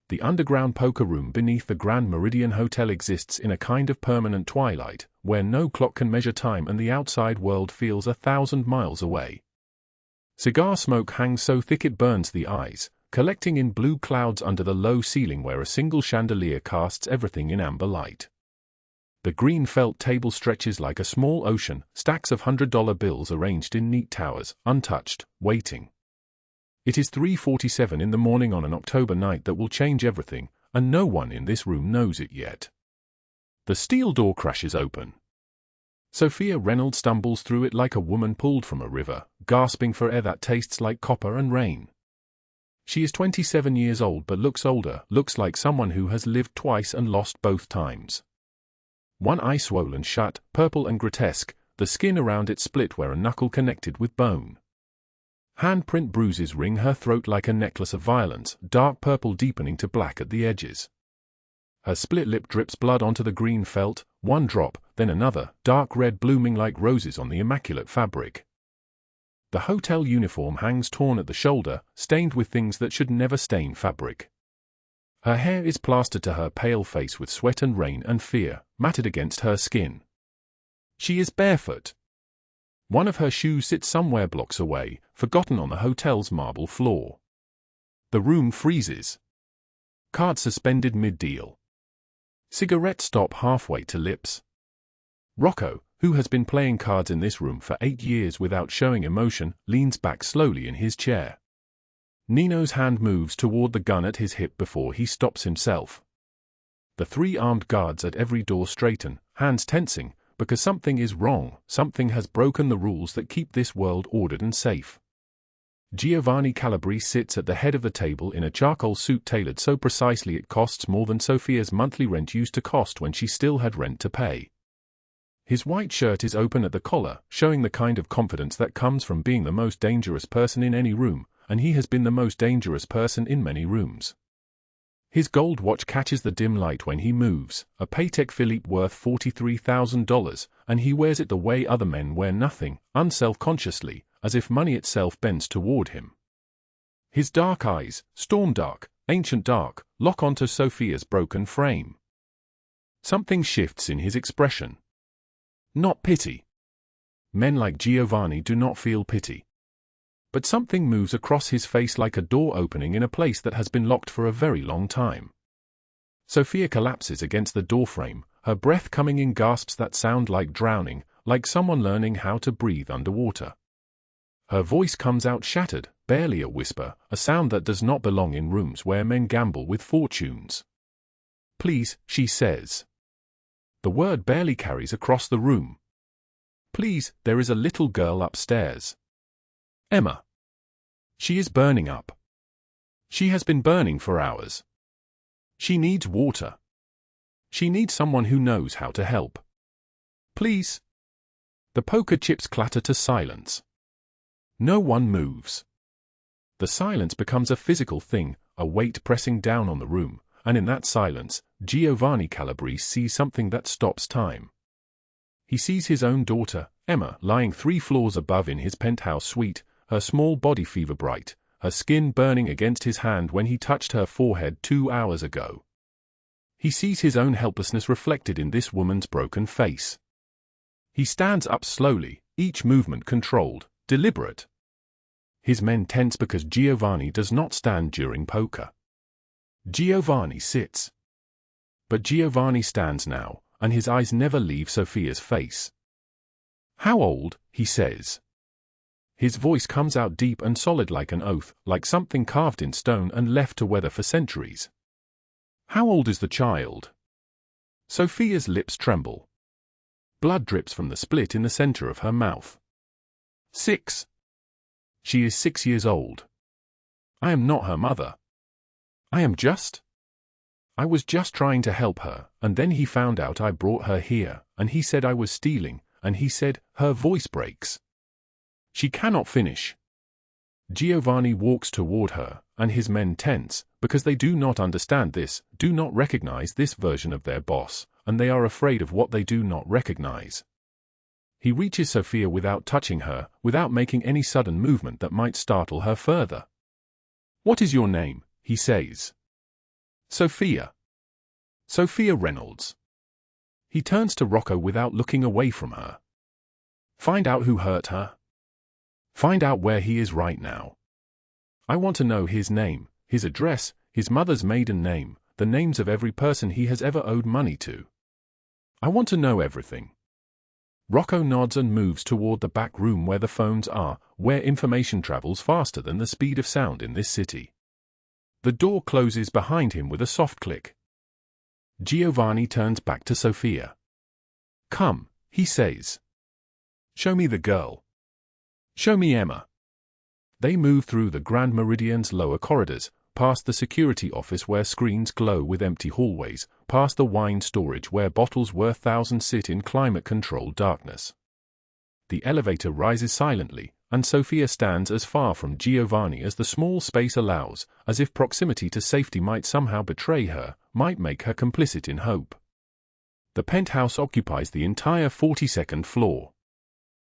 The underground poker room beneath the Grand Meridian Hotel exists in a kind of permanent twilight, where no clock can measure time and the outside world feels 1,000 miles away. Cigar smoke hangs so thick it burns the eyes, collecting in blue clouds under the low ceiling where a single chandelier casts everything in amber light. The green felt table stretches like a small ocean, stacks of $100 bills arranged in neat towers, untouched, waiting. It is 3:47 in the morning on an October night that will change everything, and no one in this room knows it yet. The steel door crashes open. Sofia Reynolds stumbles through it like a woman pulled from a river, gasping for air that tastes like copper and rain. She is 27 years old but looks older, looks like someone who has lived twice and lost both times. One eye swollen shut, purple and grotesque, the skin around it split where a knuckle connected with bone. Handprint bruises ring her throat like a necklace of violence, dark purple deepening to black at the edges. Her split lip drips blood onto the green felt, one drop, then another, dark red blooming like roses on the immaculate fabric. The hotel uniform hangs torn at the shoulder, stained with things that should never stain fabric. Her hair is plastered to her pale face with sweat and rain and fear, matted against her skin. She is barefoot. One of her shoes sits somewhere blocks away, forgotten on the hotel's marble floor. The room freezes. Card suspended mid-deal. Cigarette stop halfway to lips. Rocco, who has been playing cards in this room for 8 years without showing emotion, leans back slowly in his chair. Nino's hand moves toward the gun at his hip before he stops himself. The 3 armed guards at every door straighten, hands tensing, because something is wrong, something has broken the rules that keep this world ordered and safe. Giovanni Calabrese sits at the head of the table in a charcoal suit tailored so precisely it costs more than Sofia's monthly rent used to cost when she still had rent to pay. His white shirt is open at the collar, showing the kind of confidence that comes from being the most dangerous person in any room, and he has been the most dangerous person in many rooms. His gold watch catches the dim light when he moves, a Patek Philippe worth $43,000, and he wears it the way other men wear nothing, unself-consciously, as if money itself bends toward him. His dark eyes, storm dark, ancient dark, lock onto Sofia's broken frame. Something shifts in his expression. Not pity. Men like Giovanni do not feel pity. But something moves across his face like a door opening in a place that has been locked for a very long time. Sofia collapses against the doorframe, her breath coming in gasps that sound like drowning, like someone learning how to breathe underwater. Her voice comes out shattered, barely a whisper, a sound that does not belong in rooms where men gamble with fortunes. "Please," she says. The word barely carries across the room. "Please, there is a little girl upstairs. Emma. She is burning up. She has been burning for hours. She needs water. She needs someone who knows how to help. Please." The poker chips clatter to silence. No one moves. The silence becomes a physical thing, a weight pressing down on the room, and in that silence, Giovanni Calabrese sees something that stops time. He sees his own daughter, Emma, lying 3 floors above in his penthouse suite, her small body fever bright, her skin burning against his hand when he touched her forehead 2 hours ago. He sees his own helplessness reflected in this woman's broken face. He stands up slowly, each movement controlled, deliberate. His men tense because Giovanni does not stand during poker. Giovanni sits. But Giovanni stands now, and his eyes never leave Sofia's face. "How old?" he says. His voice comes out deep and solid like an oath, like something carved in stone and left to weather for centuries. "How old is the child?" Sofia's lips tremble. Blood drips from the split in the center of her mouth. 6. She is 6 years old. I am not her mother. I was just trying to help her, and then he found out I brought her here, and he said I was stealing, and he said, her voice breaks. She cannot finish. Giovanni walks toward her, and his men tense, because they do not understand this, do not recognize this version of their boss, and they are afraid of what they do not recognize. He reaches Sofia without touching her, without making any sudden movement that might startle her further. "What is your name?" he says. Sofia. Sofia Reynolds. He turns to Rocco without looking away from her. Find out who hurt her. Find out where he is right now. I want to know his name, his address, his mother's maiden name, the names of every person he has ever owed money to. I want to know everything. Rocco nods and moves toward the back room where the phones are, where information travels faster than the speed of sound in this city. The door closes behind him with a soft click. Giovanni turns back to Sofia. Come, he says. Show me the girl. Show me Emma. They move through the Grand Meridian's lower corridors, past the security office where screens glow with empty hallways, past the wine storage where bottles worth thousands sit in climate-controlled darkness. The elevator rises silently, and Sofia stands as far from Giovanni as the small space allows, as if proximity to safety might somehow betray her, might make her complicit in hope. The penthouse occupies the entire 42nd floor.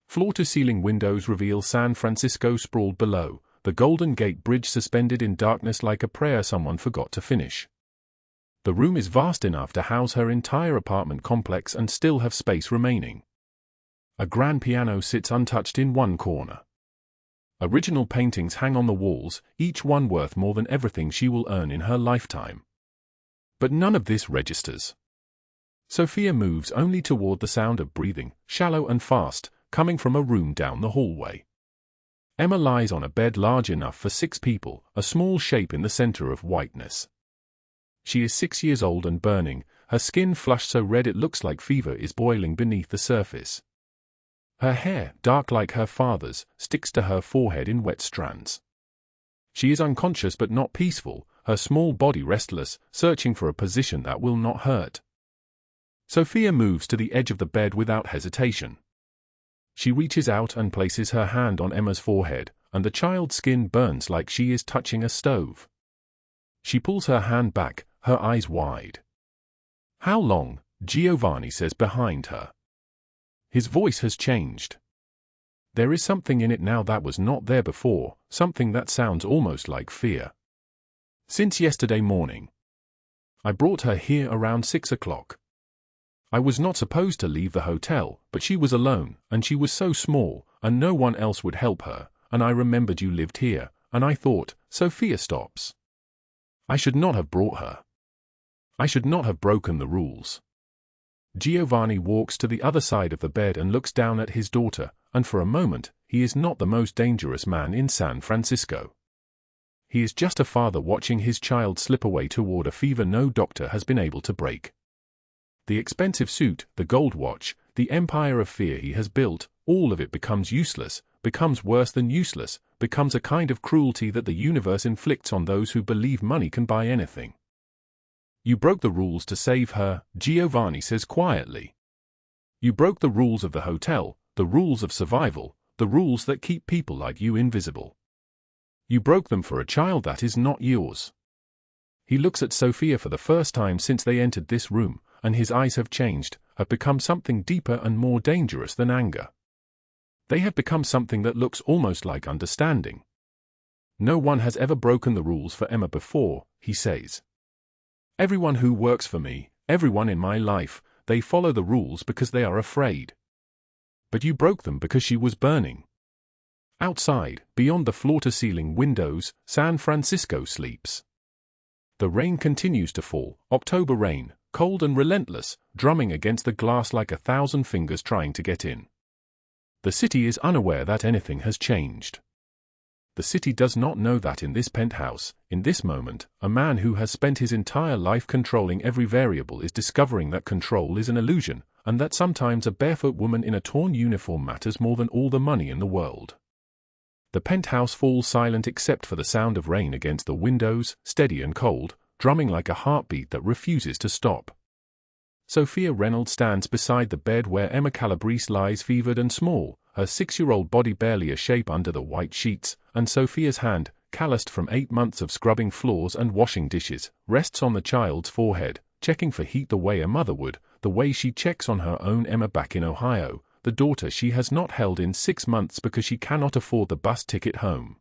Floor-to-ceiling windows reveal San Francisco sprawled below, the Golden Gate Bridge suspended in darkness like a prayer someone forgot to finish. The room is vast enough to house her entire apartment complex and still have space remaining. A grand piano sits untouched in one corner. Original paintings hang on the walls, each one worth more than everything she will earn in her lifetime. But none of this registers. Sofia moves only toward the sound of breathing, shallow and fast, coming from a room down the hallway. Emma lies on a bed large enough for 6 people, a small shape in the center of whiteness. She is 6 years old and burning, her skin flushed so red it looks like fever is boiling beneath the surface. Her hair, dark like her father's, sticks to her forehead in wet strands. She is unconscious but not peaceful, her small body restless, searching for a position that will not hurt. Sofia moves to the edge of the bed without hesitation. She reaches out and places her hand on Emma's forehead, and the child's skin burns like she is touching a stove. She pulls her hand back, her eyes wide. How long? Giovanni says behind her. His voice has changed. There is something in it now that was not there before, something that sounds almost like fear. Since yesterday morning. I brought her here around 6 o'clock. I was not supposed to leave the hotel, but she was alone, and she was so small, and no one else would help her, and I remembered you lived here, and I thought, Sofia stops. I should not have brought her. I should not have broken the rules. Giovanni walks to the other side of the bed and looks down at his daughter, and for a moment, he is not the most dangerous man in San Francisco. He is just a father watching his child slip away toward a fever no doctor has been able to break. The expensive suit, the gold watch, the empire of fear he has built, all of it becomes useless, becomes worse than useless, becomes a kind of cruelty that the universe inflicts on those who believe money can buy anything. You broke the rules to save her, Giovanni says quietly. You broke the rules of the hotel, the rules of survival, the rules that keep people like you invisible. You broke them for a child that is not yours. He looks at Sofia for the first time since they entered this room, and his eyes have changed, have become something deeper and more dangerous than anger. They have become something that looks almost like understanding. No one has ever broken the rules for Emma before, he says. Everyone who works for me, everyone in my life, they follow the rules because they are afraid. But you broke them because she was burning. Outside, beyond the floor-to-ceiling windows, San Francisco sleeps. The rain continues to fall, October rain, cold and relentless, drumming against the glass like 1,000 fingers trying to get in. The city is unaware that anything has changed. The city does not know that in this penthouse, in this moment, a man who has spent his entire life controlling every variable is discovering that control is an illusion, and that sometimes a barefoot woman in a torn uniform matters more than all the money in the world. The penthouse falls silent except for the sound of rain against the windows, steady and cold, drumming like a heartbeat that refuses to stop. Sofia Reynolds stands beside the bed where Emma Calabrese lies fevered and small, her 6-year-old body barely a shape under the white sheets, and Sofia's hand, calloused from 8 months of scrubbing floors and washing dishes, rests on the child's forehead, checking for heat the way a mother would, the way she checks on her own Emma back in Ohio, the daughter she has not held in 6 months because she cannot afford the bus ticket home.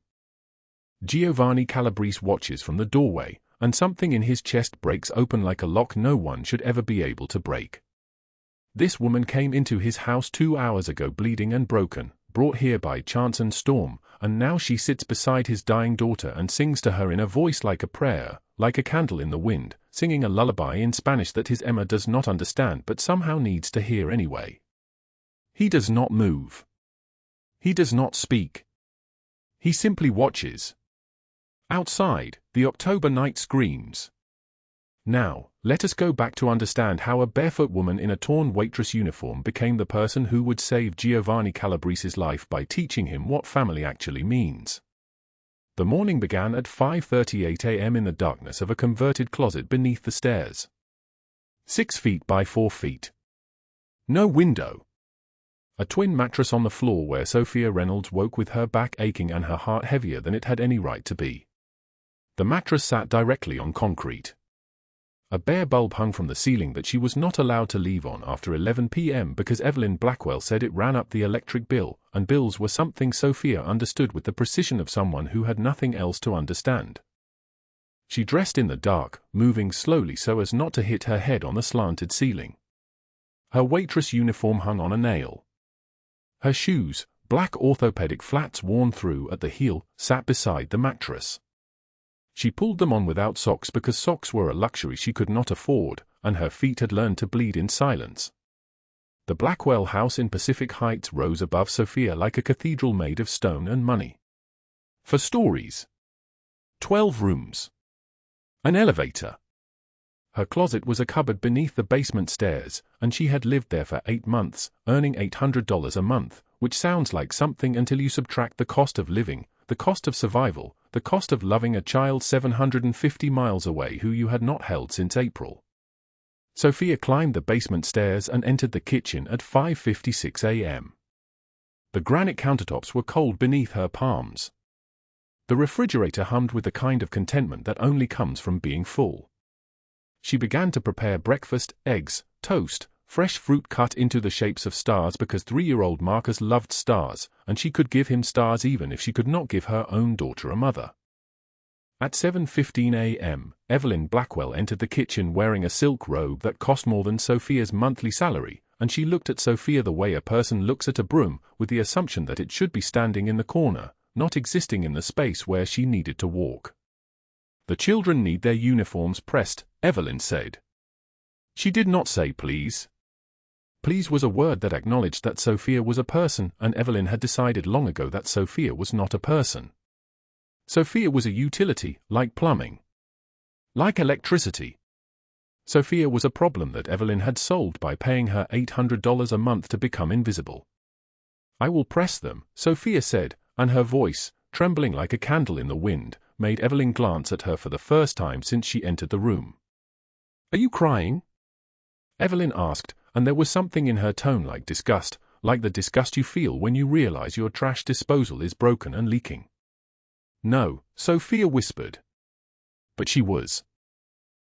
Giovanni Calabrese watches from the doorway, and something in his chest breaks open like a lock no one should ever be able to break. This woman came into his house 2 hours ago bleeding and broken, brought here by chance and storm, and now she sits beside his dying daughter and sings to her in a voice like a prayer, like a candle in the wind, singing a lullaby in Spanish that his Emma does not understand but somehow needs to hear anyway. He does not move. He does not speak. He simply watches. Outside, the October night screams. Now, let us go back to understand how a barefoot woman in a torn waitress uniform became the person who would save Giovanni Calabrese's life by teaching him what family actually means. The morning began at 5:38 a.m. in the darkness of a converted closet beneath the stairs. 6 feet by 4 feet. No window. A twin mattress on the floor where Sofia Reynolds woke with her back aching and her heart heavier than it had any right to be. The mattress sat directly on concrete. A bare bulb hung from the ceiling that she was not allowed to leave on after 11 p.m. because Evelyn Blackwell said it ran up the electric bill, and bills were something Sofia understood with the precision of someone who had nothing else to understand. She dressed in the dark, moving slowly so as not to hit her head on the slanted ceiling. Her waitress uniform hung on a nail. Her shoes, black orthopedic flats worn through at the heel, sat beside the mattress. She pulled them on without socks because socks were a luxury she could not afford, and her feet had learned to bleed in silence. The Blackwell house in Pacific Heights rose above Sofia like a cathedral made of stone and money. 4 stories. 12 rooms. An elevator. Her closet was a cupboard beneath the basement stairs, and she had lived there for 8 months, earning $800 a month, which sounds like something until you subtract the cost of living, the cost of survival, the cost of loving a child 750 miles away who you had not held since April. Sofia climbed the basement stairs and entered the kitchen at 5:56 a.m. The granite countertops were cold beneath her palms. The refrigerator hummed with the kind of contentment that only comes from being full. She began to prepare breakfast, eggs, toast, fresh fruit cut into the shapes of stars because 3-year-old Marcus loved stars, and she could give him stars even if she could not give her own daughter a mother. At 7:15 a.m., Evelyn Blackwell entered the kitchen wearing a silk robe that cost more than Sofia's monthly salary, and she looked at Sofia the way a person looks at a broom, with the assumption that it should be standing in the corner, not existing in the space where she needed to walk. "The children need their uniforms pressed," Evelyn said. She did not say please. Please was a word that acknowledged that Sofia was a person, and Evelyn had decided long ago that Sofia was not a person. Sofia was a utility, like plumbing. Like electricity. Sofia was a problem that Evelyn had solved by paying her $800 a month to become invisible. "I will press them," Sofia said, and her voice, trembling like a candle in the wind, made Evelyn glance at her for the first time since she entered the room. "Are you crying?" Evelyn asked, and there was something in her tone like disgust, like the disgust you feel when you realize your trash disposal is broken and leaking. "No," Sofia whispered. But she was.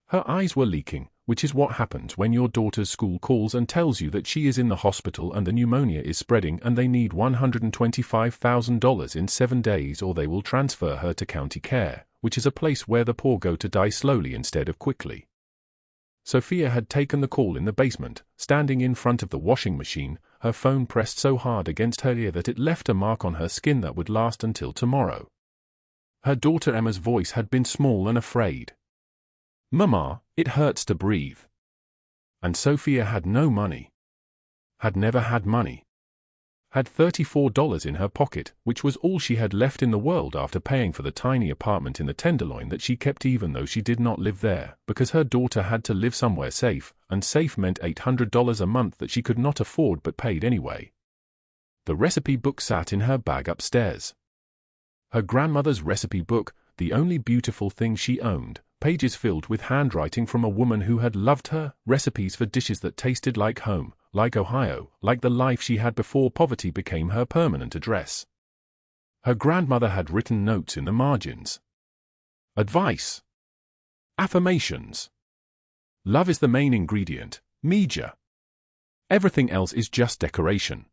Her eyes were leaking, which is what happens when your daughter's school calls and tells you that she is in the hospital and the pneumonia is spreading and they need $125,000 in 7 days or they will transfer her to county care, which is a place where the poor go to die slowly instead of quickly. Sofia had taken the call in the basement, standing in front of the washing machine, her phone pressed so hard against her ear that it left a mark on her skin that would last until tomorrow. Her daughter Emma's voice had been small and afraid. "Mama, it hurts to breathe." And Sofia had no money. Had never had money. Had $34 in her pocket, which was all she had left in the world after paying for the tiny apartment in the Tenderloin that she kept even though she did not live there, because her daughter had to live somewhere safe, and safe meant $800 a month that she could not afford but paid anyway. The recipe book sat in her bag upstairs. Her grandmother's recipe book, the only beautiful thing she owned, pages filled with handwriting from a woman who had loved her, recipes for dishes that tasted like home, like Ohio, like the life she had before poverty became her permanent address. Her grandmother had written notes in the margins. Advice. Affirmations. Love is the main ingredient, Mija. Everything else is just decoration.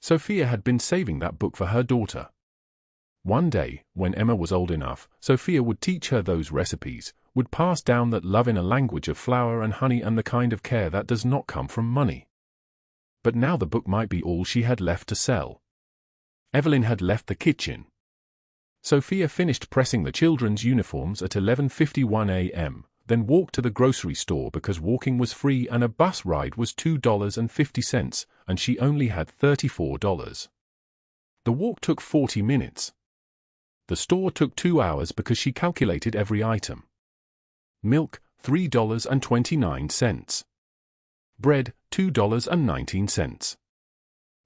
Sofia had been saving that book for her daughter. One day, when Emma was old enough, Sofia would teach her those recipes, would pass down that love in a language of flour and honey and the kind of care that does not come from money. But now the book might be all she had left to sell. Evelyn had left the kitchen. Sofia finished pressing the children's uniforms at 11:51 a.m., then walked to the grocery store because walking was free and a bus ride was $2.50, and she only had $34. The walk took 40 minutes. The store took 2 hours because she calculated every item. Milk, $3.29. Bread, $2.19.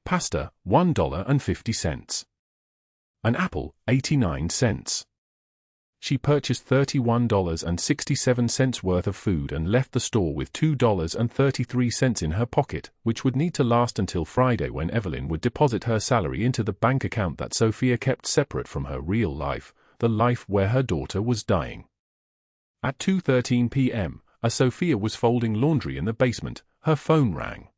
Pasta, $1.50. An apple, 89 cents. She purchased $31.67 worth of food and left the store with $2.33 in her pocket, which would need to last until Friday when Evelyn would deposit her salary into the bank account that Sofia kept separate from her real life, the life where her daughter was dying. At 2:13 p.m., as Sofia was folding laundry in the basement, her phone rang.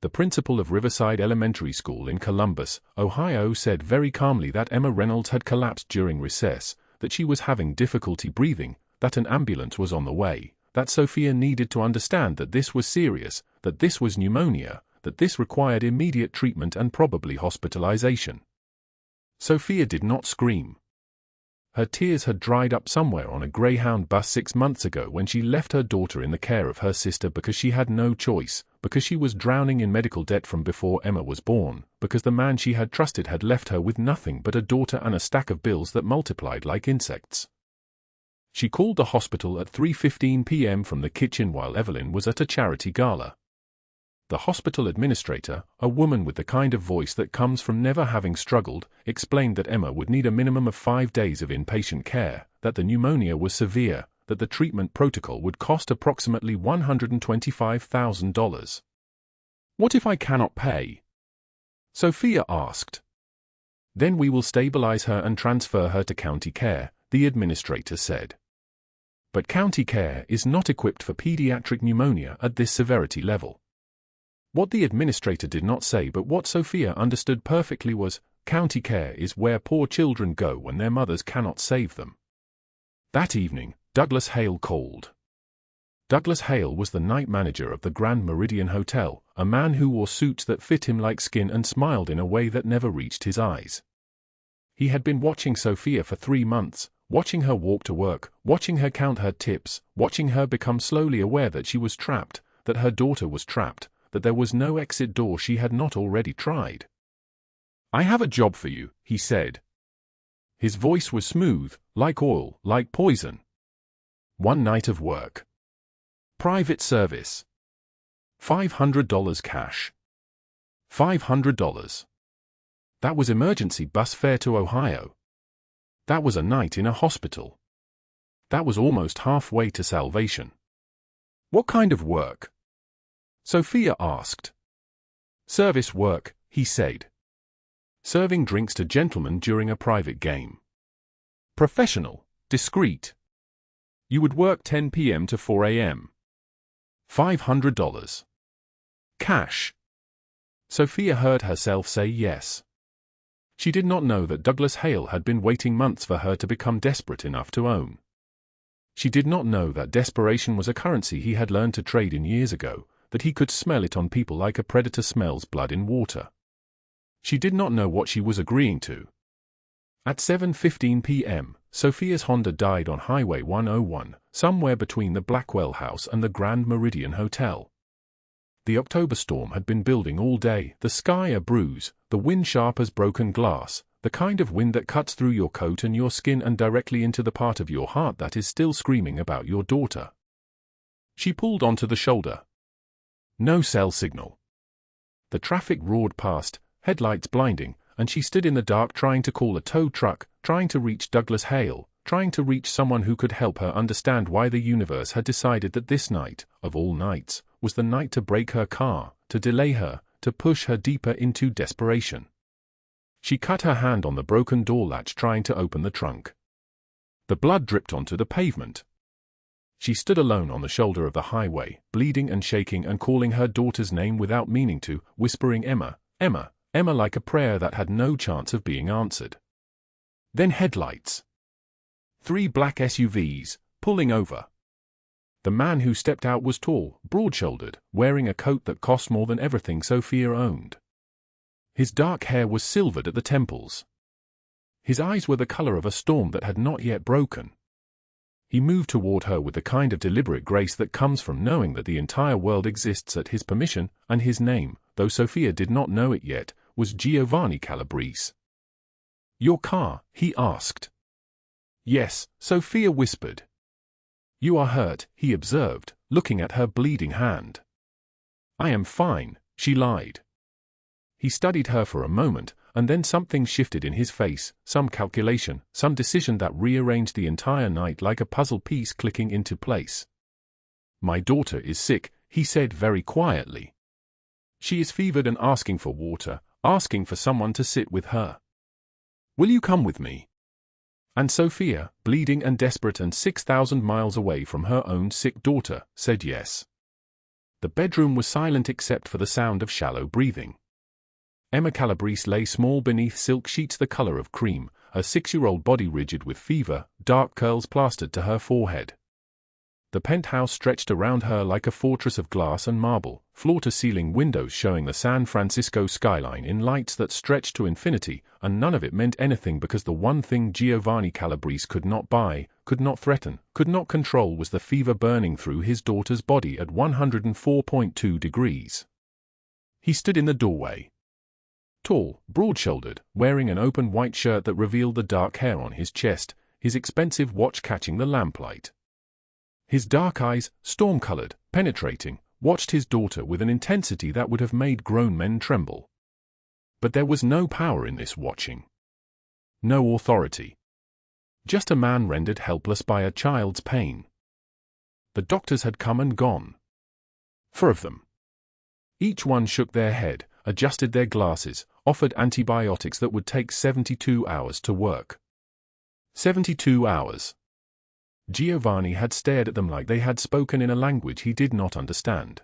The principal of Riverside Elementary School in Columbus, Ohio, said very calmly that Emma Reynolds had collapsed during recess, that she was having difficulty breathing, that an ambulance was on the way, that Sofia needed to understand that this was serious, that this was pneumonia, that this required immediate treatment and probably hospitalization. Sofia did not scream. Her tears had dried up somewhere on a Greyhound bus 6 months ago when she left her daughter in the care of her sister because she had no choice, because she was drowning in medical debt from before Emma was born, because the man she had trusted had left her with nothing but a daughter and a stack of bills that multiplied like insects. She called the hospital at 3:15 p.m. from the kitchen while Evelyn was at a charity gala. The hospital administrator, a woman with the kind of voice that comes from never having struggled, explained that Emma would need a minimum of 5 days of inpatient care, that the pneumonia was severe, that the treatment protocol would cost approximately $125,000. "What if I cannot pay?" Sofia asked. "Then we will stabilize her and transfer her to county care," the administrator said. But county care is not equipped for pediatric pneumonia at this severity level. What the administrator did not say but what Sofia understood perfectly was, county care is where poor children go when their mothers cannot save them. That evening, Douglas Hale called. Douglas Hale was the night manager of the Grand Meridian Hotel, a man who wore suits that fit him like skin and smiled in a way that never reached his eyes. He had been watching Sofia for 3 months, watching her walk to work, watching her count her tips, watching her become slowly aware that she was trapped, that her daughter was trapped, that there was no exit door she had not already tried. "I have a job for you," he said. His voice was smooth, like oil, like poison. 1 night of work. Private service. $500 cash. $500. That was emergency bus fare to Ohio. That was a night in a hospital. That was almost halfway to salvation. "What kind of work?" Sofia asked. "Service work," he said. "Serving drinks to gentlemen during a private game. Professional, discreet. You would work 10 p.m. to 4 a.m. $500. Cash." Sofia heard herself say yes. She did not know that Douglas Hale had been waiting months for her to become desperate enough to own. She did not know that desperation was a currency he had learned to trade in years ago, that he could smell it on people like a predator smells blood in water. She did not know what she was agreeing to. At 7:15 p.m., Sofia's Honda died on Highway 101, somewhere between the Blackwell House and the Grand Meridian Hotel. The October storm had been building all day, the sky a bruise, the wind sharp as broken glass, the kind of wind that cuts through your coat and your skin and directly into the part of your heart that is still screaming about your daughter. She pulled onto the shoulder. No cell signal. The traffic roared past, headlights blinding, and she stood in the dark trying to call a tow truck, trying to reach Douglas Hale, trying to reach someone who could help her understand why the universe had decided that this night, of all nights, was the night to break her car, to delay her, to push her deeper into desperation. She cut her hand on the broken door latch trying to open the trunk. The blood dripped onto the pavement. She stood alone on the shoulder of the highway, bleeding and shaking and calling her daughter's name without meaning to, whispering Emma, Emma, Emma like a prayer that had no chance of being answered. Then headlights. 3 black SUVs, pulling over. The man who stepped out was tall, broad-shouldered, wearing a coat that cost more than everything Sofia owned. His dark hair was silvered at the temples. His eyes were the color of a storm that had not yet broken. He moved toward her with the kind of deliberate grace that comes from knowing that the entire world exists at his permission, and his name, though Sofia did not know it yet, was Giovanni Calabrese. "Your car?" he asked. "Yes," Sofia whispered. "You are hurt," he observed, looking at her bleeding hand. "I am fine," she lied. He studied her for a moment, and then something shifted in his face, some calculation, some decision that rearranged the entire night like a puzzle piece clicking into place. "My daughter is sick," he said very quietly. "She is fevered and asking for water, asking for someone to sit with her. Will you come with me?" And Sofia, bleeding and desperate and 6,000 miles away from her own sick daughter, said yes. The bedroom was silent except for the sound of shallow breathing. Emma Calabrese lay small beneath silk sheets the color of cream, her 6-year-old body rigid with fever, dark curls plastered to her forehead. The penthouse stretched around her like a fortress of glass and marble, floor-to-ceiling windows showing the San Francisco skyline in lights that stretched to infinity, and none of it meant anything because the one thing Giovanni Calabrese could not buy, could not threaten, could not control was the fever burning through his daughter's body at 104.2 degrees. He stood in the doorway. Tall, broad-shouldered, wearing an open white shirt that revealed the dark hair on his chest, his expensive watch catching the lamplight. His dark eyes, storm-colored, penetrating, watched his daughter with an intensity that would have made grown men tremble. But there was no power in this watching. No authority. Just a man rendered helpless by a child's pain. The doctors had come and gone. 4 of them. Each one shook their head, adjusted their glasses, offered antibiotics that would take 72 hours to work. 72 hours. Giovanni had stared at them like they had spoken in a language he did not understand.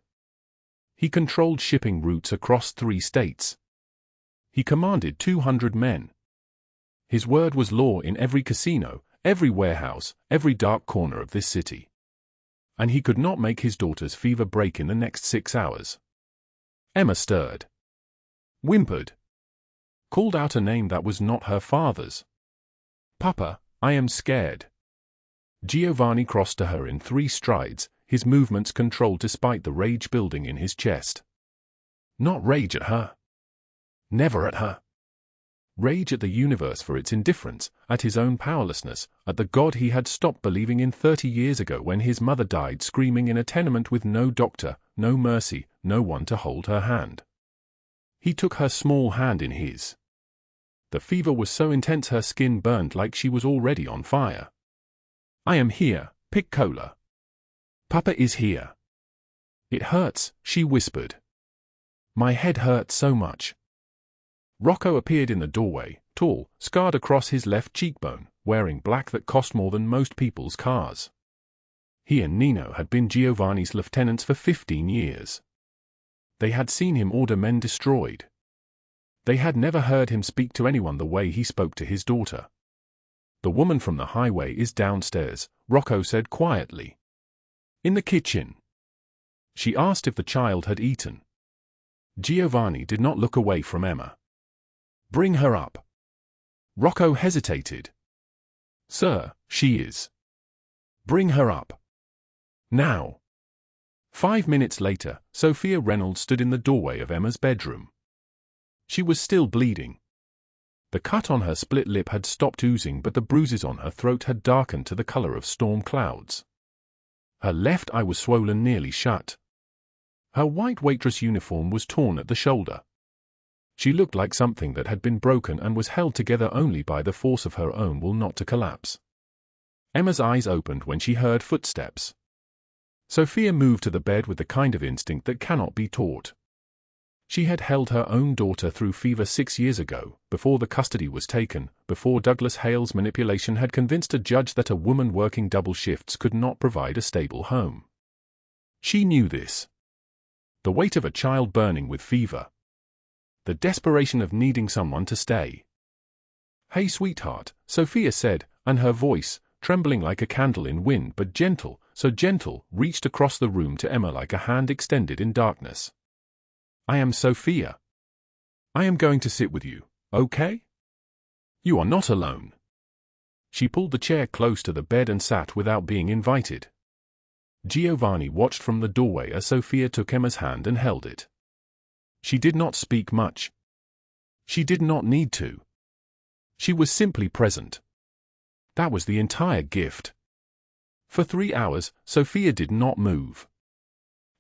He controlled shipping routes across 3 states. He commanded 200 men. His word was law in every casino, every warehouse, every dark corner of this city. And he could not make his daughter's fever break in the next 6 hours. Emma stirred. Whimpered. Called out a name that was not her father's. "Papa, I am scared." Giovanni crossed to her in 3 strides, his movements controlled despite the rage building in his chest. Not rage at her. Never at her. Rage at the universe for its indifference, at his own powerlessness, at the God he had stopped believing in 30 years ago when his mother died screaming in a tenement with no doctor, no mercy, no one to hold her hand. He took her small hand in his. The fever was so intense her skin burned like she was already on fire. "I am here, Piccola. Papa is here." "It hurts," she whispered. "My head hurts so much." Rocco appeared in the doorway, tall, scarred across his left cheekbone, wearing black that cost more than most people's cars. He and Nino had been Giovanni's lieutenants for 15 years. They had seen him order men destroyed. They had never heard him speak to anyone the way he spoke to his daughter. "The woman from the highway is downstairs," Rocco said quietly. "In the kitchen." She asked if the child had eaten. Giovanni did not look away from Emma. "Bring her up." Rocco hesitated. "Sir, she is." "Bring her up. Now." 5 minutes later, Sofia Reynolds stood in the doorway of Emma's bedroom. She was still bleeding. The cut on her split lip had stopped oozing, but the bruises on her throat had darkened to the color of storm clouds. Her left eye was swollen nearly shut. Her white waitress uniform was torn at the shoulder. She looked like something that had been broken and was held together only by the force of her own will not to collapse. Emma's eyes opened when she heard footsteps. Sofia moved to the bed with the kind of instinct that cannot be taught. She had held her own daughter through fever 6 years ago, before the custody was taken, before Douglas Hale's manipulation had convinced a judge that a woman working double shifts could not provide a stable home. She knew this. The weight of a child burning with fever. The desperation of needing someone to stay. "Hey, sweetheart," Sofia said, and her voice, trembling like a candle in wind but gentle, so gentle, reached across the room to Emma like a hand extended in darkness. "I am Sofia. I am going to sit with you, okay? You are not alone." She pulled the chair close to the bed and sat without being invited. Giovanni watched from the doorway as Sofia took Emma's hand and held it. She did not speak much. She did not need to. She was simply present. That was the entire gift. For 3 hours, Sofia did not move.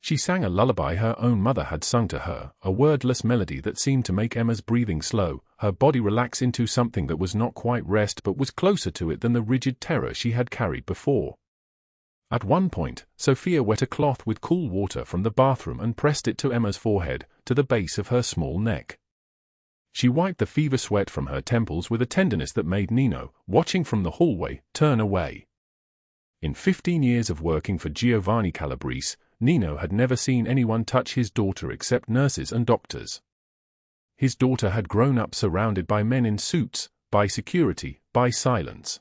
She sang a lullaby her own mother had sung to her, a wordless melody that seemed to make Emma's breathing slow, her body relax into something that was not quite rest but was closer to it than the rigid terror she had carried before. At one point, Sofia wet a cloth with cool water from the bathroom and pressed it to Emma's forehead, to the base of her small neck. She wiped the fever sweat from her temples with a tenderness that made Nino, watching from the hallway, turn away. In 15 years of working for Giovanni Calabrese, Nino had never seen anyone touch his daughter except nurses and doctors. His daughter had grown up surrounded by men in suits, by security, by silence.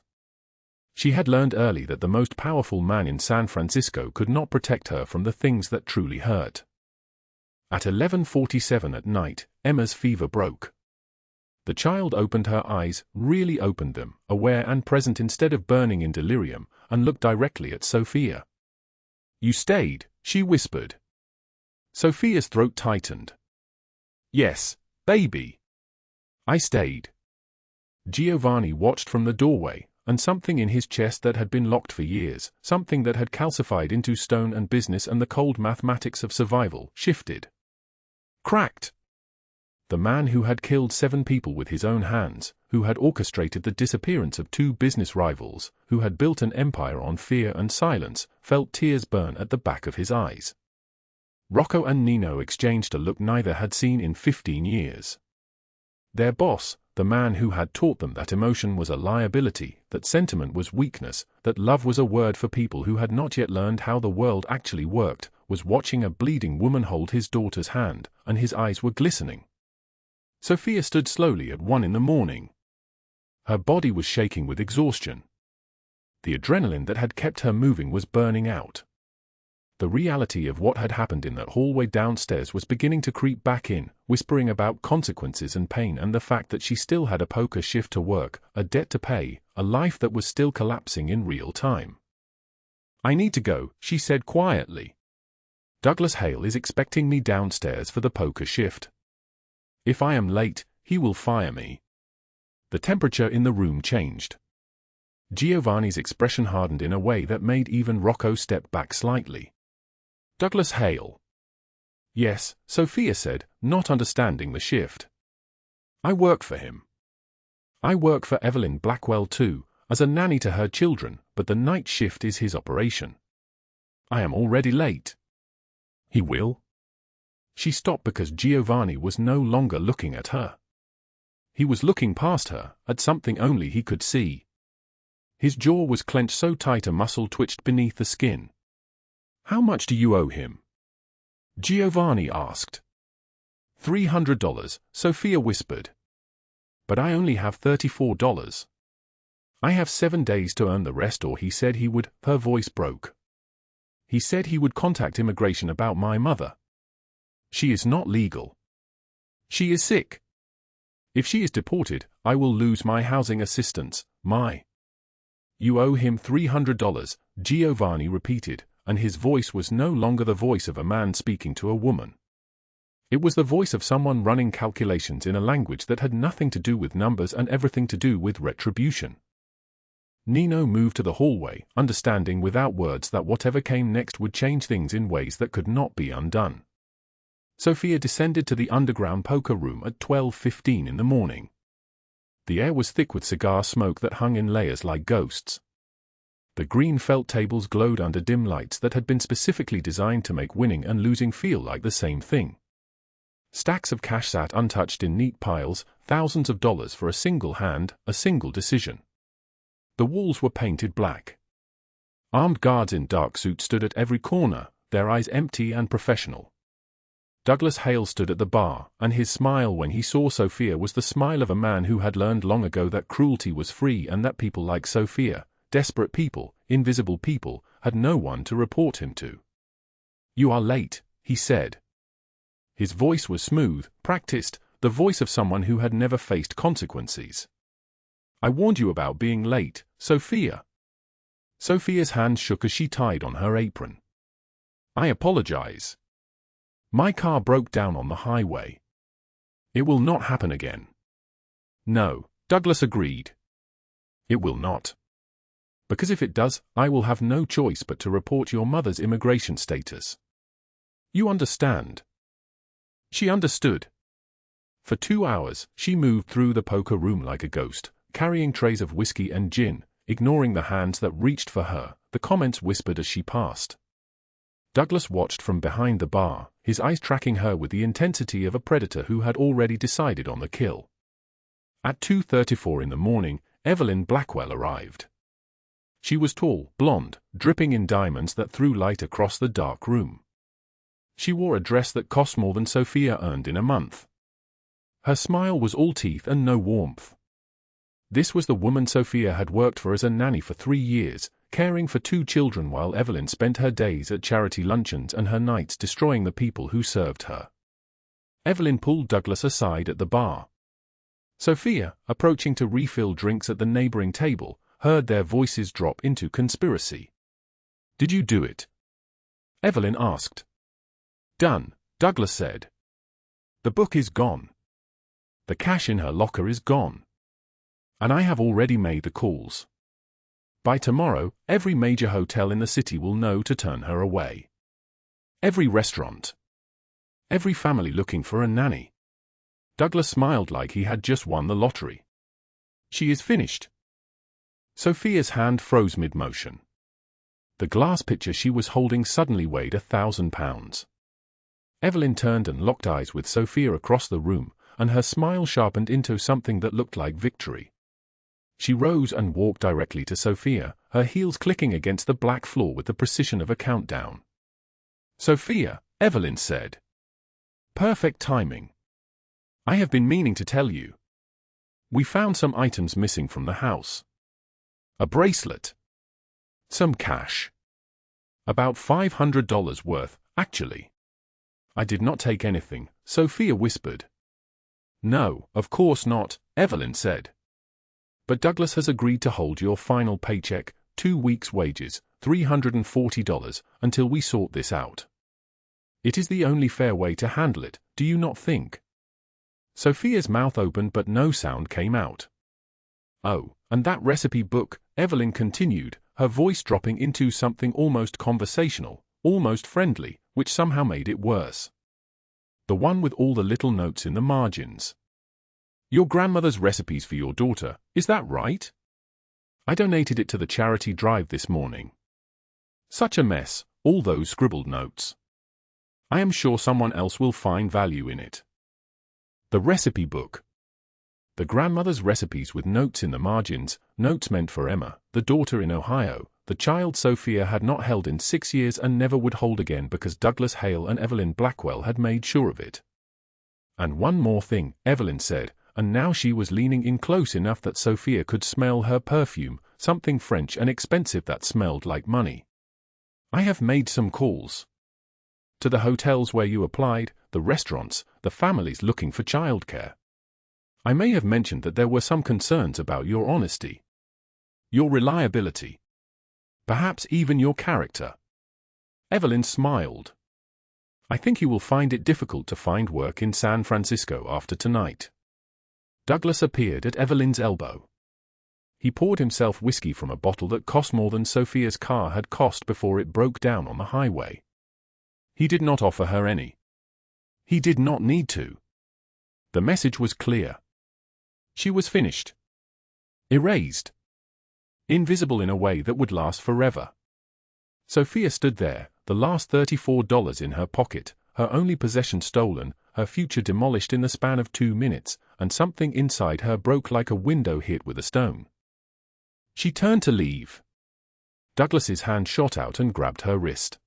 She had learned early that the most powerful man in San Francisco could not protect her from the things that truly hurt. At 11:47 at night, Emma's fever broke. The child opened her eyes, really opened them, aware and present instead of burning in delirium, and looked directly at Sofia. "You stayed," she whispered. Sofia's throat tightened. "Yes, baby. I stayed." Giovanni watched from the doorway, and something in his chest that had been locked for years, something that had calcified into stone and business and the cold mathematics of survival, shifted. Cracked. The man who had killed 7 people with his own hands, who had orchestrated the disappearance of 2 business rivals, who had built an empire on fear and silence, felt tears burn at the back of his eyes. Rocco and Nino exchanged a look neither had seen in 15 years. Their boss, the man who had taught them that emotion was a liability, that sentiment was weakness, that love was a word for people who had not yet learned how the world actually worked, was watching a bleeding woman hold his daughter's hand, and his eyes were glistening. Sofia stood slowly at 1 a.m. Her body was shaking with exhaustion. The adrenaline that had kept her moving was burning out. The reality of what had happened in that hallway downstairs was beginning to creep back in, whispering about consequences and pain and the fact that she still had a poker shift to work, a debt to pay, a life that was still collapsing in real time. "I need to go," she said quietly. "Douglas Hale is expecting me downstairs for the poker shift. If I am late, he will fire me." The temperature in the room changed. Giovanni's expression hardened in a way that made even Rocco step back slightly. "Douglas Hale." "Yes," Sofia said, not understanding the shift. "I work for him. I work for Evelyn Blackwell too, as a nanny to her children, but the night shift is his operation. I am already late." "He will?" She stopped because Giovanni was no longer looking at her. He was looking past her, at something only he could see. His jaw was clenched so tight a muscle twitched beneath the skin. "How much do you owe him?" Giovanni asked. $300, Sofia whispered. "But I only have $34. I have 7 days to earn the rest, or he said he would." Her voice broke. "He said he would contact immigration about my mother. She is not legal. She is sick. If she is deported, I will lose my housing assistance, my—" "You owe him $300, Giovanni repeated, and his voice was no longer the voice of a man speaking to a woman. It was the voice of someone running calculations in a language that had nothing to do with numbers and everything to do with retribution. Nino moved to the hallway, understanding without words that whatever came next would change things in ways that could not be undone. Sofia descended to the underground poker room at 12:15 in the morning. The air was thick with cigar smoke that hung in layers like ghosts. The green felt tables glowed under dim lights that had been specifically designed to make winning and losing feel like the same thing. Stacks of cash sat untouched in neat piles, thousands of dollars for a single hand, a single decision. The walls were painted black. Armed guards in dark suits stood at every corner, their eyes empty and professional. Douglas Hale stood at the bar, and his smile when he saw Sofia was the smile of a man who had learned long ago that cruelty was free and that people like Sofia, desperate people, invisible people, had no one to report him to. "You are late," he said. His voice was smooth, practiced, the voice of someone who had never faced consequences. "I warned you about being late, Sofia." Sofia's hands shook as she tied on her apron. "I apologize. My car broke down on the highway. It will not happen again." "No," Douglas agreed. "It will not. Because if it does, I will have no choice but to report your mother's immigration status. You understand?" She understood. For 2 hours, she moved through the poker room like a ghost, carrying trays of whiskey and gin, ignoring the hands that reached for her, the comments whispered as she passed. Douglas watched from behind the bar, his eyes tracking her with the intensity of a predator who had already decided on the kill. At 2:34 in the morning, Evelyn Blackwell arrived. She was tall, blonde, dripping in diamonds that threw light across the dark room. She wore a dress that cost more than Sofia earned in a month. Her smile was all teeth and no warmth. This was the woman Sofia had worked for as a nanny for 3 years, caring for 2 children while Evelyn spent her days at charity luncheons and her nights destroying the people who served her. Evelyn pulled Douglas aside at the bar. Sofia, approaching to refill drinks at the neighboring table, heard their voices drop into conspiracy. "Did you do it?" Evelyn asked. "Done," Douglas said. "The book is gone. The cash in her locker is gone. And I have already made the calls. By tomorrow, every major hotel in the city will know to turn her away. Every restaurant. Every family looking for a nanny." Douglas smiled like he had just won the lottery. "She is finished." Sofia's hand froze mid-motion. The glass pitcher she was holding suddenly weighed 1,000 pounds. Evelyn turned and locked eyes with Sofia across the room, and her smile sharpened into something that looked like victory. She rose and walked directly to Sofia, her heels clicking against the black floor with the precision of a countdown. "Sofia," Evelyn said. "Perfect timing. I have been meaning to tell you. We found some items missing from the house. A bracelet. Some cash. About $500 worth, actually." "I did not take anything," Sofia whispered. "No, of course not," Evelyn said. "But Douglas has agreed to hold your final paycheck, 2 weeks' wages, $340, until we sort this out. It is the only fair way to handle it, do you not think?" Sofia's mouth opened but no sound came out. "Oh, and that recipe book," Evelyn continued, her voice dropping into something almost conversational, almost friendly, which somehow made it worse. "The one with all the little notes in the margins. Your grandmother's recipes for your daughter, is that right? I donated it to the charity drive this morning. Such a mess, all those scribbled notes. I am sure someone else will find value in it." The recipe book. The grandmother's recipes with notes in the margins, notes meant for Emma, the daughter in Ohio, the child Sofia had not held in 6 years and never would hold again because Douglas Hale and Evelyn Blackwell had made sure of it. "And one more thing," Evelyn said, and now she was leaning in close enough that Sofia could smell her perfume, something French and expensive that smelled like money. "I have made some calls. To the hotels where you applied, the restaurants, the families looking for childcare. I may have mentioned that there were some concerns about your honesty, your reliability, perhaps even your character." Evelyn smiled. "I think you will find it difficult to find work in San Francisco after tonight." Douglas appeared at Evelyn's elbow. He poured himself whiskey from a bottle that cost more than Sofia's car had cost before it broke down on the highway. He did not offer her any. He did not need to. The message was clear. She was finished. Erased. Invisible in a way that would last forever. Sofia stood there, the last $34 in her pocket, her only possession stolen, her future demolished in the span of 2 minutes, and something inside her broke like a window hit with a stone. She turned to leave. Douglas's hand shot out and grabbed her wrist.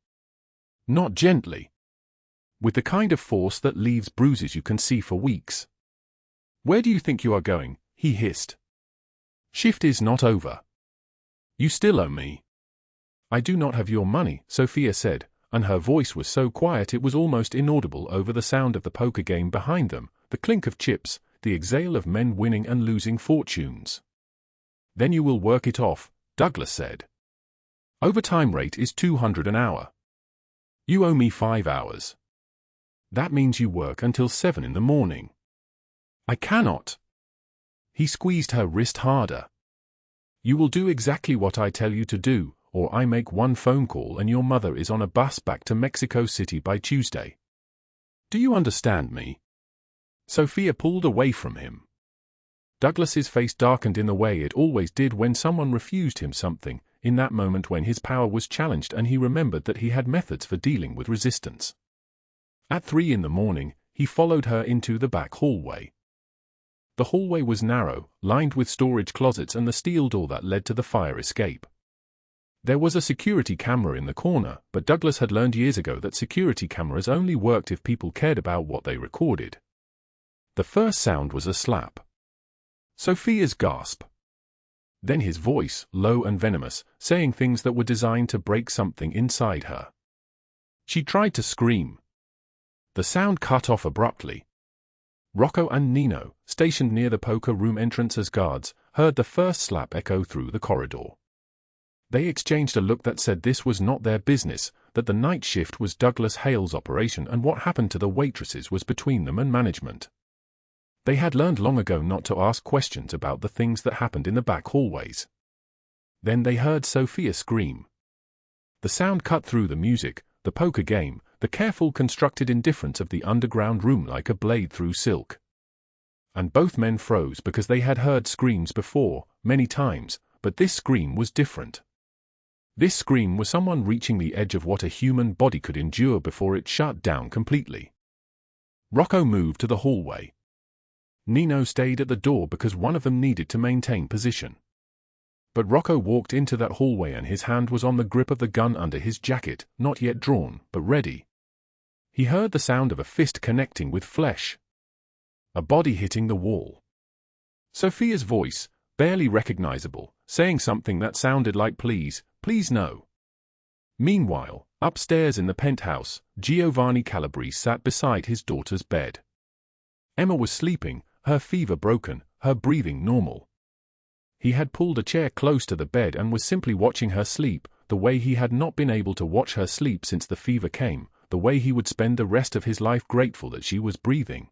Not gently. with the kind of force that leaves bruises you can see for weeks. "Where do you think you are going?" he hissed. "Shift is not over. You still owe me." "I do not have your money," Sofia said, and her voice was so quiet it was almost inaudible over the sound of the poker game behind them, the clink of chips, the exhale of men winning and losing fortunes. "Then you will work it off," Douglas said. "Overtime rate is $200 an hour. You owe me 5 hours. That means you work until 7 in the morning." "I cannot." He squeezed her wrist harder. "You will do exactly what I tell you to do, or I make one phone call and your mother is on a bus back to Mexico City by Tuesday. Do you understand me?" Sofia pulled away from him. Douglas's face darkened in the way it always did when someone refused him something, in that moment when his power was challenged, and he remembered that he had methods for dealing with resistance. At 3 in the morning, he followed her into the back hallway. The hallway was narrow, lined with storage closets and the steel door that led to the fire escape. There was a security camera in the corner, but Douglas had learned years ago that security cameras only worked if people cared about what they recorded. The first sound was a slap. Sofia's gasp. Then his voice, low and venomous, saying things that were designed to break something inside her. She tried to scream. The sound cut off abruptly. Rocco and Nino, stationed near the poker room entrance as guards, heard the first slap echo through the corridor. They exchanged a look that said this was not their business, that the night shift was Douglas Hale's operation and what happened to the waitresses was between them and management. They had learned long ago not to ask questions about the things that happened in the back hallways. Then they heard Sofia scream. The sound cut through the music, the poker game, the careful constructed indifference of the underground room like a blade through silk. And both men froze because they had heard screams before, many times, but this scream was different. This scream was someone reaching the edge of what a human body could endure before it shut down completely. Rocco moved to the hallway. Nino stayed at the door because one of them needed to maintain position. But Rocco walked into that hallway and his hand was on the grip of the gun under his jacket, not yet drawn, but ready. He heard the sound of a fist connecting with flesh. A body hitting the wall. Sofia's voice, barely recognizable, saying something that sounded like please, please no. Meanwhile, upstairs in the penthouse, Giovanni Calabrese sat beside his daughter's bed. Emma was sleeping, her fever broken, her breathing normal. He had pulled a chair close to the bed and was simply watching her sleep, the way he had not been able to watch her sleep since the fever came, the way he would spend the rest of his life grateful that she was breathing.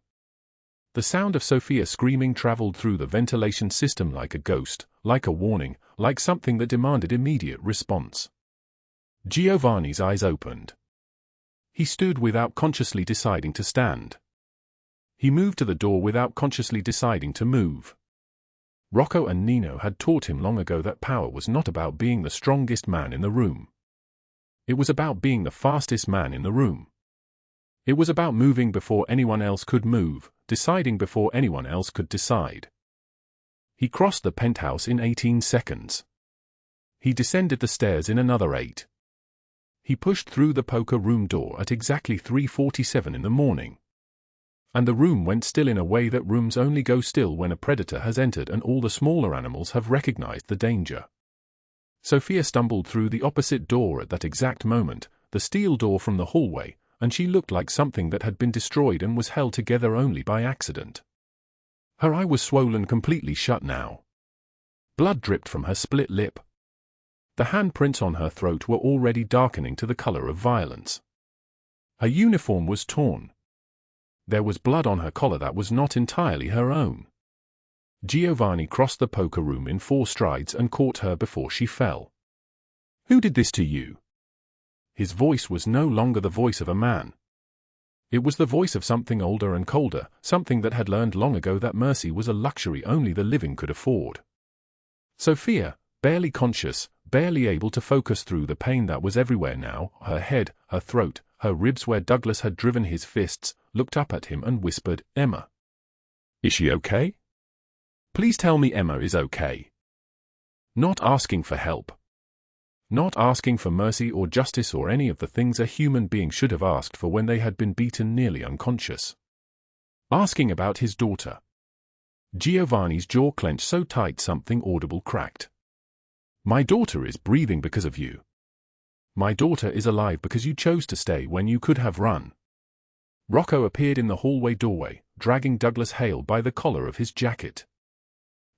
The sound of Sofia screaming traveled through the ventilation system like a ghost, like a warning, like something that demanded immediate response. Giovanni's eyes opened. He stood without consciously deciding to stand. He moved to the door without consciously deciding to move. Rocco and Nino had taught him long ago that power was not about being the strongest man in the room. It was about being the fastest man in the room. It was about moving before anyone else could move, deciding before anyone else could decide. He crossed the penthouse in 18 seconds. He descended the stairs in another 8. He pushed through the poker room door at exactly 3:47 in the morning. And the room went still in a way that rooms only go still when a predator has entered and all the smaller animals have recognized the danger. Sofia stumbled through the opposite door at that exact moment, the steel door from the hallway, and she looked like something that had been destroyed and was held together only by accident. Her eye was swollen completely shut now. Blood dripped from her split lip. The handprints on her throat were already darkening to the color of violence. Her uniform was torn. There was blood on her collar that was not entirely her own. Giovanni crossed the poker room in 4 strides and caught her before she fell. "Who did this to you?" His voice was no longer the voice of a man. It was the voice of something older and colder, something that had learned long ago that mercy was a luxury only the living could afford. Sofia, barely conscious, barely able to focus through the pain that was everywhere now, her head, her throat, her ribs where Douglas had driven his fists, looked up at him and whispered, "Emma. Is she okay? Please tell me Emma is okay." Not asking for help. Not asking for mercy or justice or any of the things a human being should have asked for when they had been beaten nearly unconscious. Asking about his daughter. Giovanni's jaw clenched so tight something audible cracked. My daughter is breathing because of you. My daughter is alive because you chose to stay when you could have run. Rocco appeared in the hallway doorway, dragging Douglas Hale by the collar of his jacket.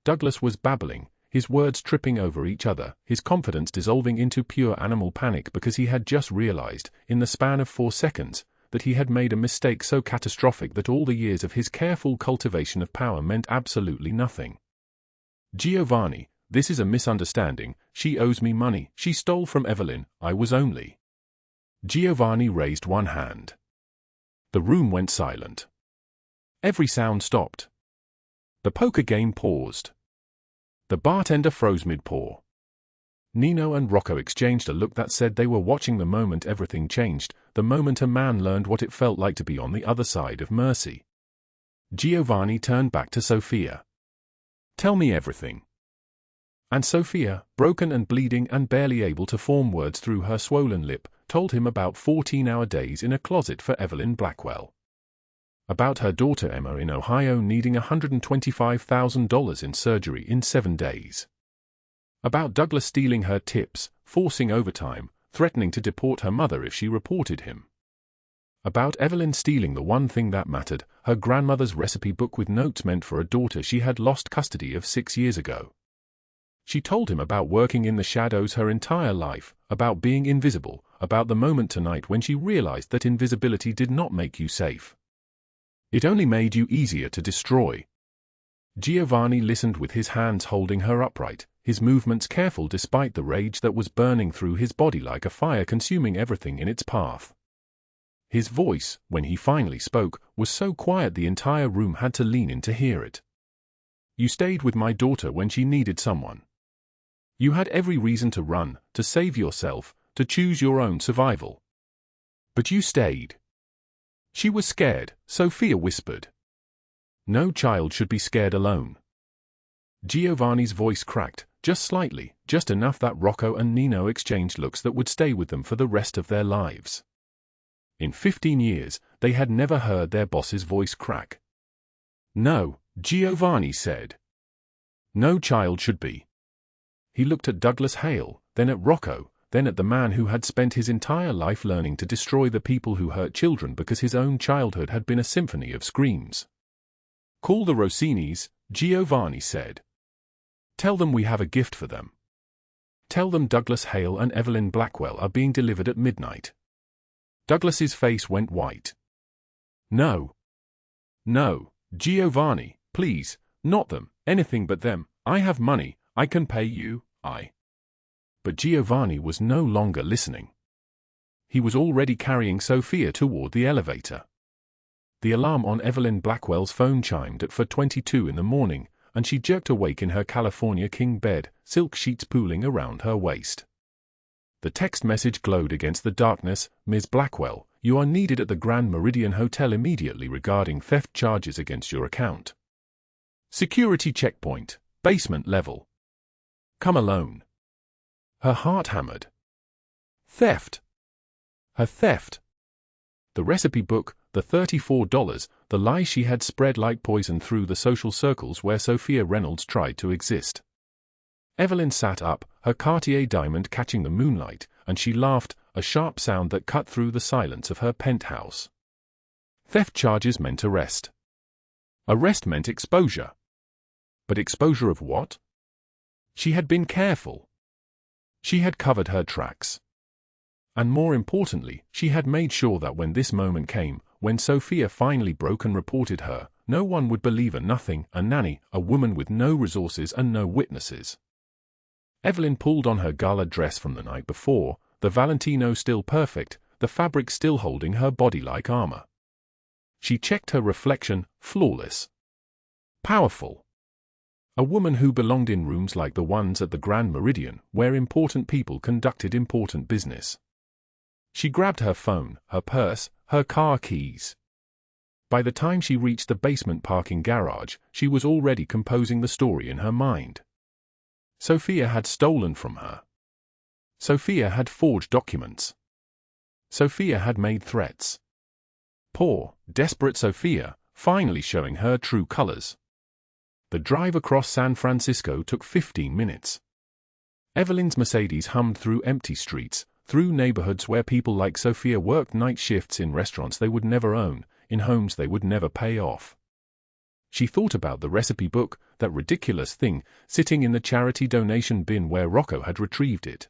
Douglas was babbling, his words tripping over each other, his confidence dissolving into pure animal panic because he had just realized, in the span of 4 seconds, that he had made a mistake so catastrophic that all the years of his careful cultivation of power meant absolutely nothing. Giovanni, this is a misunderstanding. She owes me money. She stole from Evelyn. I was only. Giovanni raised one hand. The room went silent. Every sound stopped. The poker game paused. The bartender froze mid-pour. Nino and Rocco exchanged a look that said they were watching the moment everything changed, the moment a man learned what it felt like to be on the other side of mercy. Giovanni turned back to Sofia. Tell me everything. And Sofia, broken and bleeding and barely able to form words through her swollen lip, told him about 14-hour days in a closet for Evelyn Blackwell. About her daughter Emma in Ohio needing $125,000 in surgery in 7 days. About Douglas stealing her tips, forcing overtime, threatening to deport her mother if she reported him. About Evelyn stealing the one thing that mattered, her grandmother's recipe book with notes meant for a daughter she had lost custody of 6 years ago. She told him about working in the shadows her entire life, about being invisible, about the moment tonight when she realized that invisibility did not make you safe. It only made you easier to destroy. Giovanni listened with his hands holding her upright, his movements careful despite the rage that was burning through his body like a fire consuming everything in its path. His voice, when he finally spoke, was so quiet the entire room had to lean in to hear it. You stayed with my daughter when she needed someone. You had every reason to run, to save yourself, to choose your own survival. But you stayed. She was scared, Sofia whispered. No child should be scared alone. Giovanni's voice cracked, just slightly, just enough that Rocco and Nino exchanged looks that would stay with them for the rest of their lives. In 15 years, they had never heard their boss's voice crack. No, Giovanni said. No child should be. He looked at Douglas Hale, then at Rocco, then at the man who had spent his entire life learning to destroy the people who hurt children because his own childhood had been a symphony of screams. Call the Rossinis, Giovanni said. Tell them we have a gift for them. Tell them Douglas Hale and Evelyn Blackwell are being delivered at midnight. Douglas's face went white. No. No, Giovanni, please, not them, anything but them. I have money, I can pay you, But Giovanni was no longer listening. He was already carrying Sofia toward the elevator. The alarm on Evelyn Blackwell's phone chimed at 4:22 in the morning, and she jerked awake in her California king bed, silk sheets pooling around her waist. The text message glowed against the darkness. Ms. Blackwell, you are needed at the Grand Meridian Hotel immediately regarding theft charges against your account. Security checkpoint, basement level. Come alone. Her heart hammered. Theft. Her theft. The recipe book, the $34, the lie she had spread like poison through the social circles where Sofia Reynolds tried to exist. Evelyn sat up, her Cartier diamond catching the moonlight, and she laughed, a sharp sound that cut through the silence of her penthouse. Theft charges meant arrest. Arrest meant exposure. But exposure of what? She had been careful. She had covered her tracks. And more importantly, she had made sure that when this moment came, when Sofia finally broke and reported her, no one would believe a nothing, a nanny, a woman with no resources and no witnesses. Evelyn pulled on her gala dress from the night before, the Valentino still perfect, the fabric still holding her body like armor. She checked her reflection, flawless. Powerful. A woman who belonged in rooms like the ones at the Grand Meridian, where important people conducted important business. She grabbed her phone, her purse, her car keys. By the time she reached the basement parking garage, she was already composing the story in her mind. Sofia had stolen from her. Sofia had forged documents. Sofia had made threats. Poor, desperate Sofia, finally showing her true colors. The drive across San Francisco took 15 minutes. Evelyn's Mercedes hummed through empty streets, through neighborhoods where people like Sofia worked night shifts in restaurants they would never own, in homes they would never pay off. She thought about the recipe book, that ridiculous thing, sitting in the charity donation bin where Rocco had retrieved it.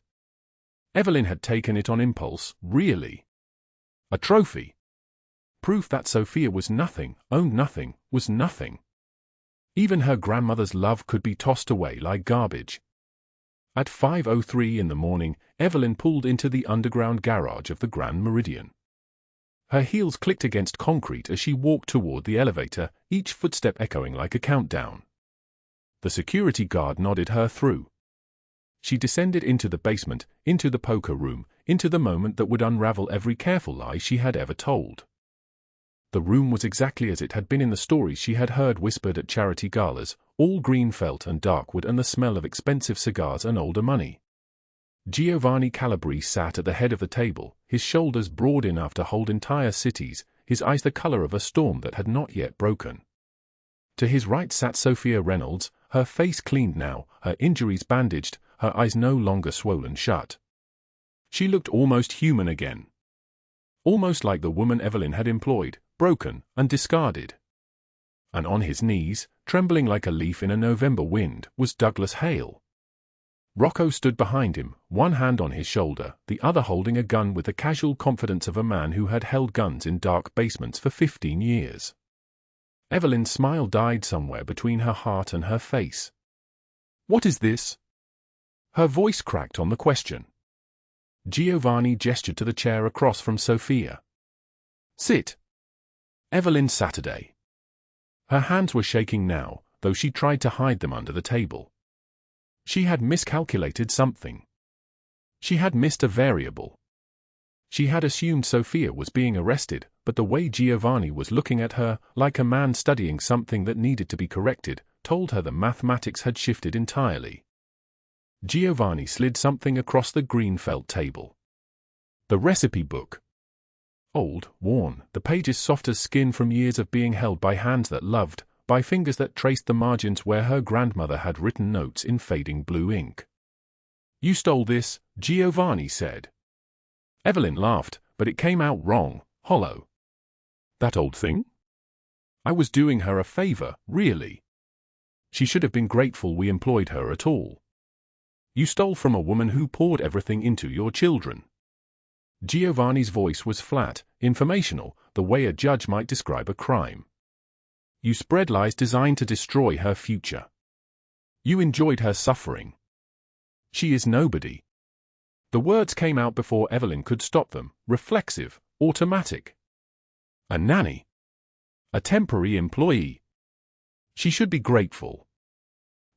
Evelyn had taken it on impulse, really. A trophy. Proof that Sofia was nothing, owned nothing, was nothing. Even her grandmother's love could be tossed away like garbage. At 5:03 in the morning, Evelyn pulled into the underground garage of the Grand Meridian. Her heels clicked against concrete as she walked toward the elevator, each footstep echoing like a countdown. The security guard nodded her through. She descended into the basement, into the poker room, into the moment that would unravel every careful lie she had ever told. The room was exactly as it had been in the stories she had heard whispered at charity galas, all green felt and dark wood and the smell of expensive cigars and older money. Giovanni Calabrese sat at the head of the table, his shoulders broad enough to hold entire cities, his eyes the color of a storm that had not yet broken. To his right sat Sofia Reynolds, her face cleaned now, her injuries bandaged, her eyes no longer swollen shut. She looked almost human again. Almost like the woman Evelyn had employed, broken and discarded. And on his knees, trembling like a leaf in a November wind, was Douglas Hale. Rocco stood behind him, one hand on his shoulder, the other holding a gun with the casual confidence of a man who had held guns in dark basements for 15 years. Evelyn's smile died somewhere between her heart and her face. "What is this?" Her voice cracked on the question. Giovanni gestured to the chair across from Sofia. "Sit." Evelyn Saturday. Her hands were shaking now, though she tried to hide them under the table. She had miscalculated something. She had missed a variable. She had assumed Sofia was being arrested, but the way Giovanni was looking at her, like a man studying something that needed to be corrected, told her the mathematics had shifted entirely. Giovanni slid something across the green felt table. The recipe book. Old, worn, the pages soft as skin from years of being held by hands that loved, by fingers that traced the margins where her grandmother had written notes in fading blue ink. "You stole this," Giovanni said. Evelyn laughed, but it came out wrong, hollow. "That old thing? I was doing her a favor, really. She should have been grateful we employed her at all. You stole from a woman who poured everything into your children." Giovanni's voice was flat, informational, the way a judge might describe a crime. "You spread lies designed to destroy her future. You enjoyed her suffering. She is nobody." The words came out before Evelyn could stop them, reflexive, automatic. "A nanny. A temporary employee. She should be grateful."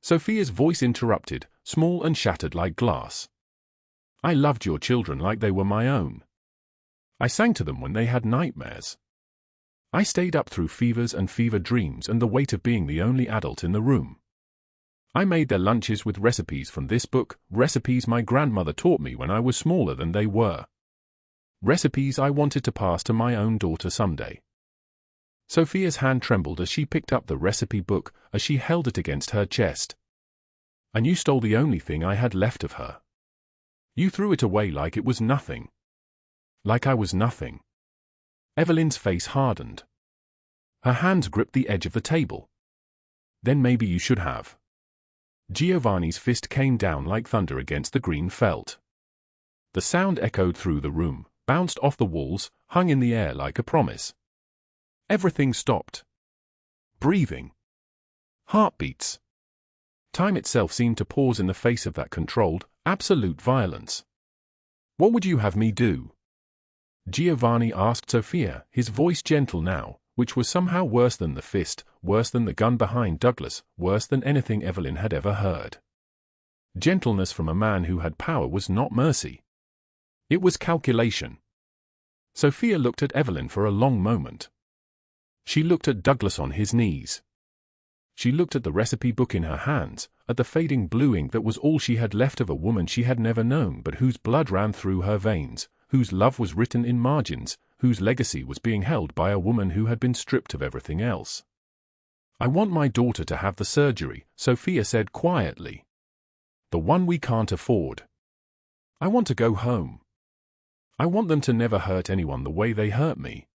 Sofia's voice interrupted, small and shattered like glass. "I loved your children like they were my own. I sang to them when they had nightmares. I stayed up through fevers and fever dreams and the weight of being the only adult in the room. I made their lunches with recipes from this book, recipes my grandmother taught me when I was smaller than they were. Recipes I wanted to pass to my own daughter someday." Sofia's hand trembled as she picked up the recipe book, as she held it against her chest. "And you stole the only thing I had left of her. You threw it away like it was nothing. Like I was nothing." Evelyn's face hardened. Her hands gripped the edge of the table. "Then maybe you should have." Giovanni's fist came down like thunder against the green felt. The sound echoed through the room, bounced off the walls, hung in the air like a promise. Everything stopped. Breathing. Heartbeats. Time itself seemed to pause in the face of that controlled, absolute violence. "What would you have me do?" Giovanni asked Sofia, his voice gentle now, which was somehow worse than the fist, worse than the gun behind Douglas, worse than anything Evelyn had ever heard. Gentleness from a man who had power was not mercy. It was calculation. Sofia looked at Evelyn for a long moment. She looked at Douglas on his knees. She looked at the recipe book in her hands, at the fading blue ink that was all she had left of a woman she had never known but whose blood ran through her veins, whose love was written in margins, whose legacy was being held by a woman who had been stripped of everything else. "I want my daughter to have the surgery," Sofia said quietly. "The one we can't afford. I want to go home. I want them to never hurt anyone the way they hurt me.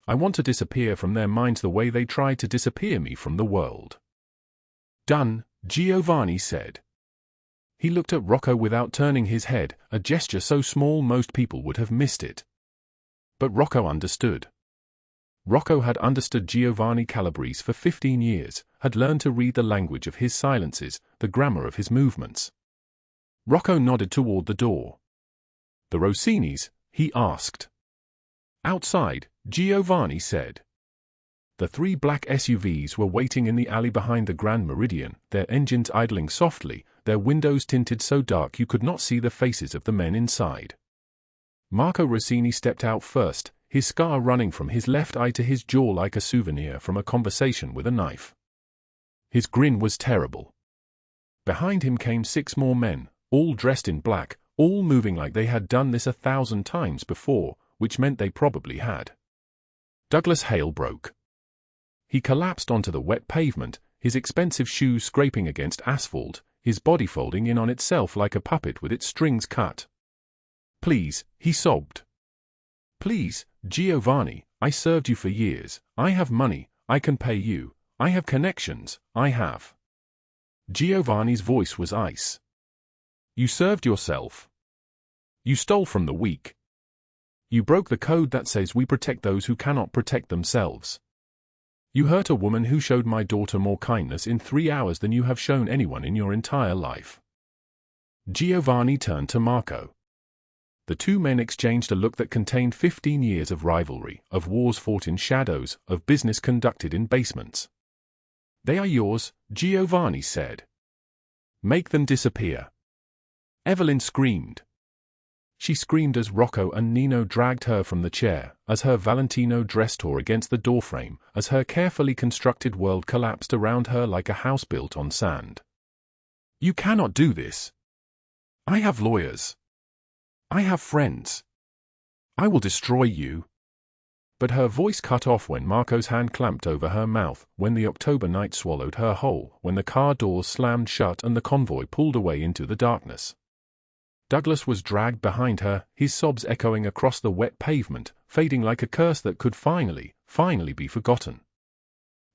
I want to disappear from their minds the way they tried to disappear me from the world." "Done," Giovanni said. He looked at Rocco without turning his head, a gesture so small most people would have missed it. But Rocco understood. Rocco had understood Giovanni Calabrese for 15 years, had learned to read the language of his silences, the grammar of his movements. Rocco nodded toward the door. "The Rossinis?" he asked. "Outside," Giovanni said. The 3 black SUVs were waiting in the alley behind the Grand Meridian, their engines idling softly, their windows tinted so dark you could not see the faces of the men inside. Marco Rossini stepped out first, his scar running from his left eye to his jaw like a souvenir from a conversation with a knife. His grin was terrible. Behind him came 6 more men, all dressed in black, all moving like they had done this 1,000 times before, which meant they probably had. Douglas Hale broke. He collapsed onto the wet pavement, his expensive shoes scraping against asphalt, his body folding in on itself like a puppet with its strings cut. "Please," he sobbed. "Please, Giovanni, I served you for years, I have money, I can pay you, I have connections, I have." Giovanni's voice was ice. "You served yourself. You stole from the weak. You broke the code that says we protect those who cannot protect themselves. You hurt a woman who showed my daughter more kindness in 3 hours than you have shown anyone in your entire life." Giovanni turned to Marco. The 2 men exchanged a look that contained 15 years of rivalry, of wars fought in shadows, of business conducted in basements. "They are yours," Giovanni said. "Make them disappear." Evelyn screamed. She screamed as Rocco and Nino dragged her from the chair, as her Valentino dress tore against the doorframe, as her carefully constructed world collapsed around her like a house built on sand. "You cannot do this. I have lawyers. I have friends. I will destroy you." But her voice cut off when Marco's hand clamped over her mouth, when the October night swallowed her whole, when the car doors slammed shut and the convoy pulled away into the darkness. Douglas was dragged behind her, his sobs echoing across the wet pavement, fading like a curse that could finally be forgotten.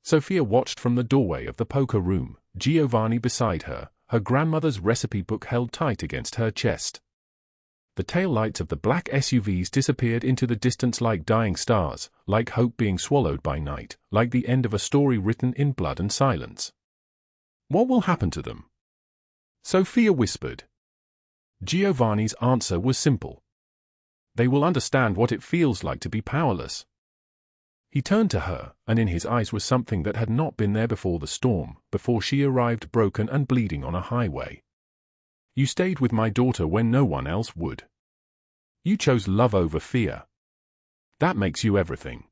Sofia watched from the doorway of the poker room, Giovanni beside her, her grandmother's recipe book held tight against her chest. The taillights of the black SUVs disappeared into the distance like dying stars, like hope being swallowed by night, like the end of a story written in blood and silence. "What will happen to them?" Sofia whispered. Giovanni's answer was simple. "They will understand what it feels like to be powerless." He turned to her, and in his eyes was something that had not been there before the storm, before she arrived broken and bleeding on a highway. "You stayed with my daughter when no one else would. You chose love over fear. That makes you everything."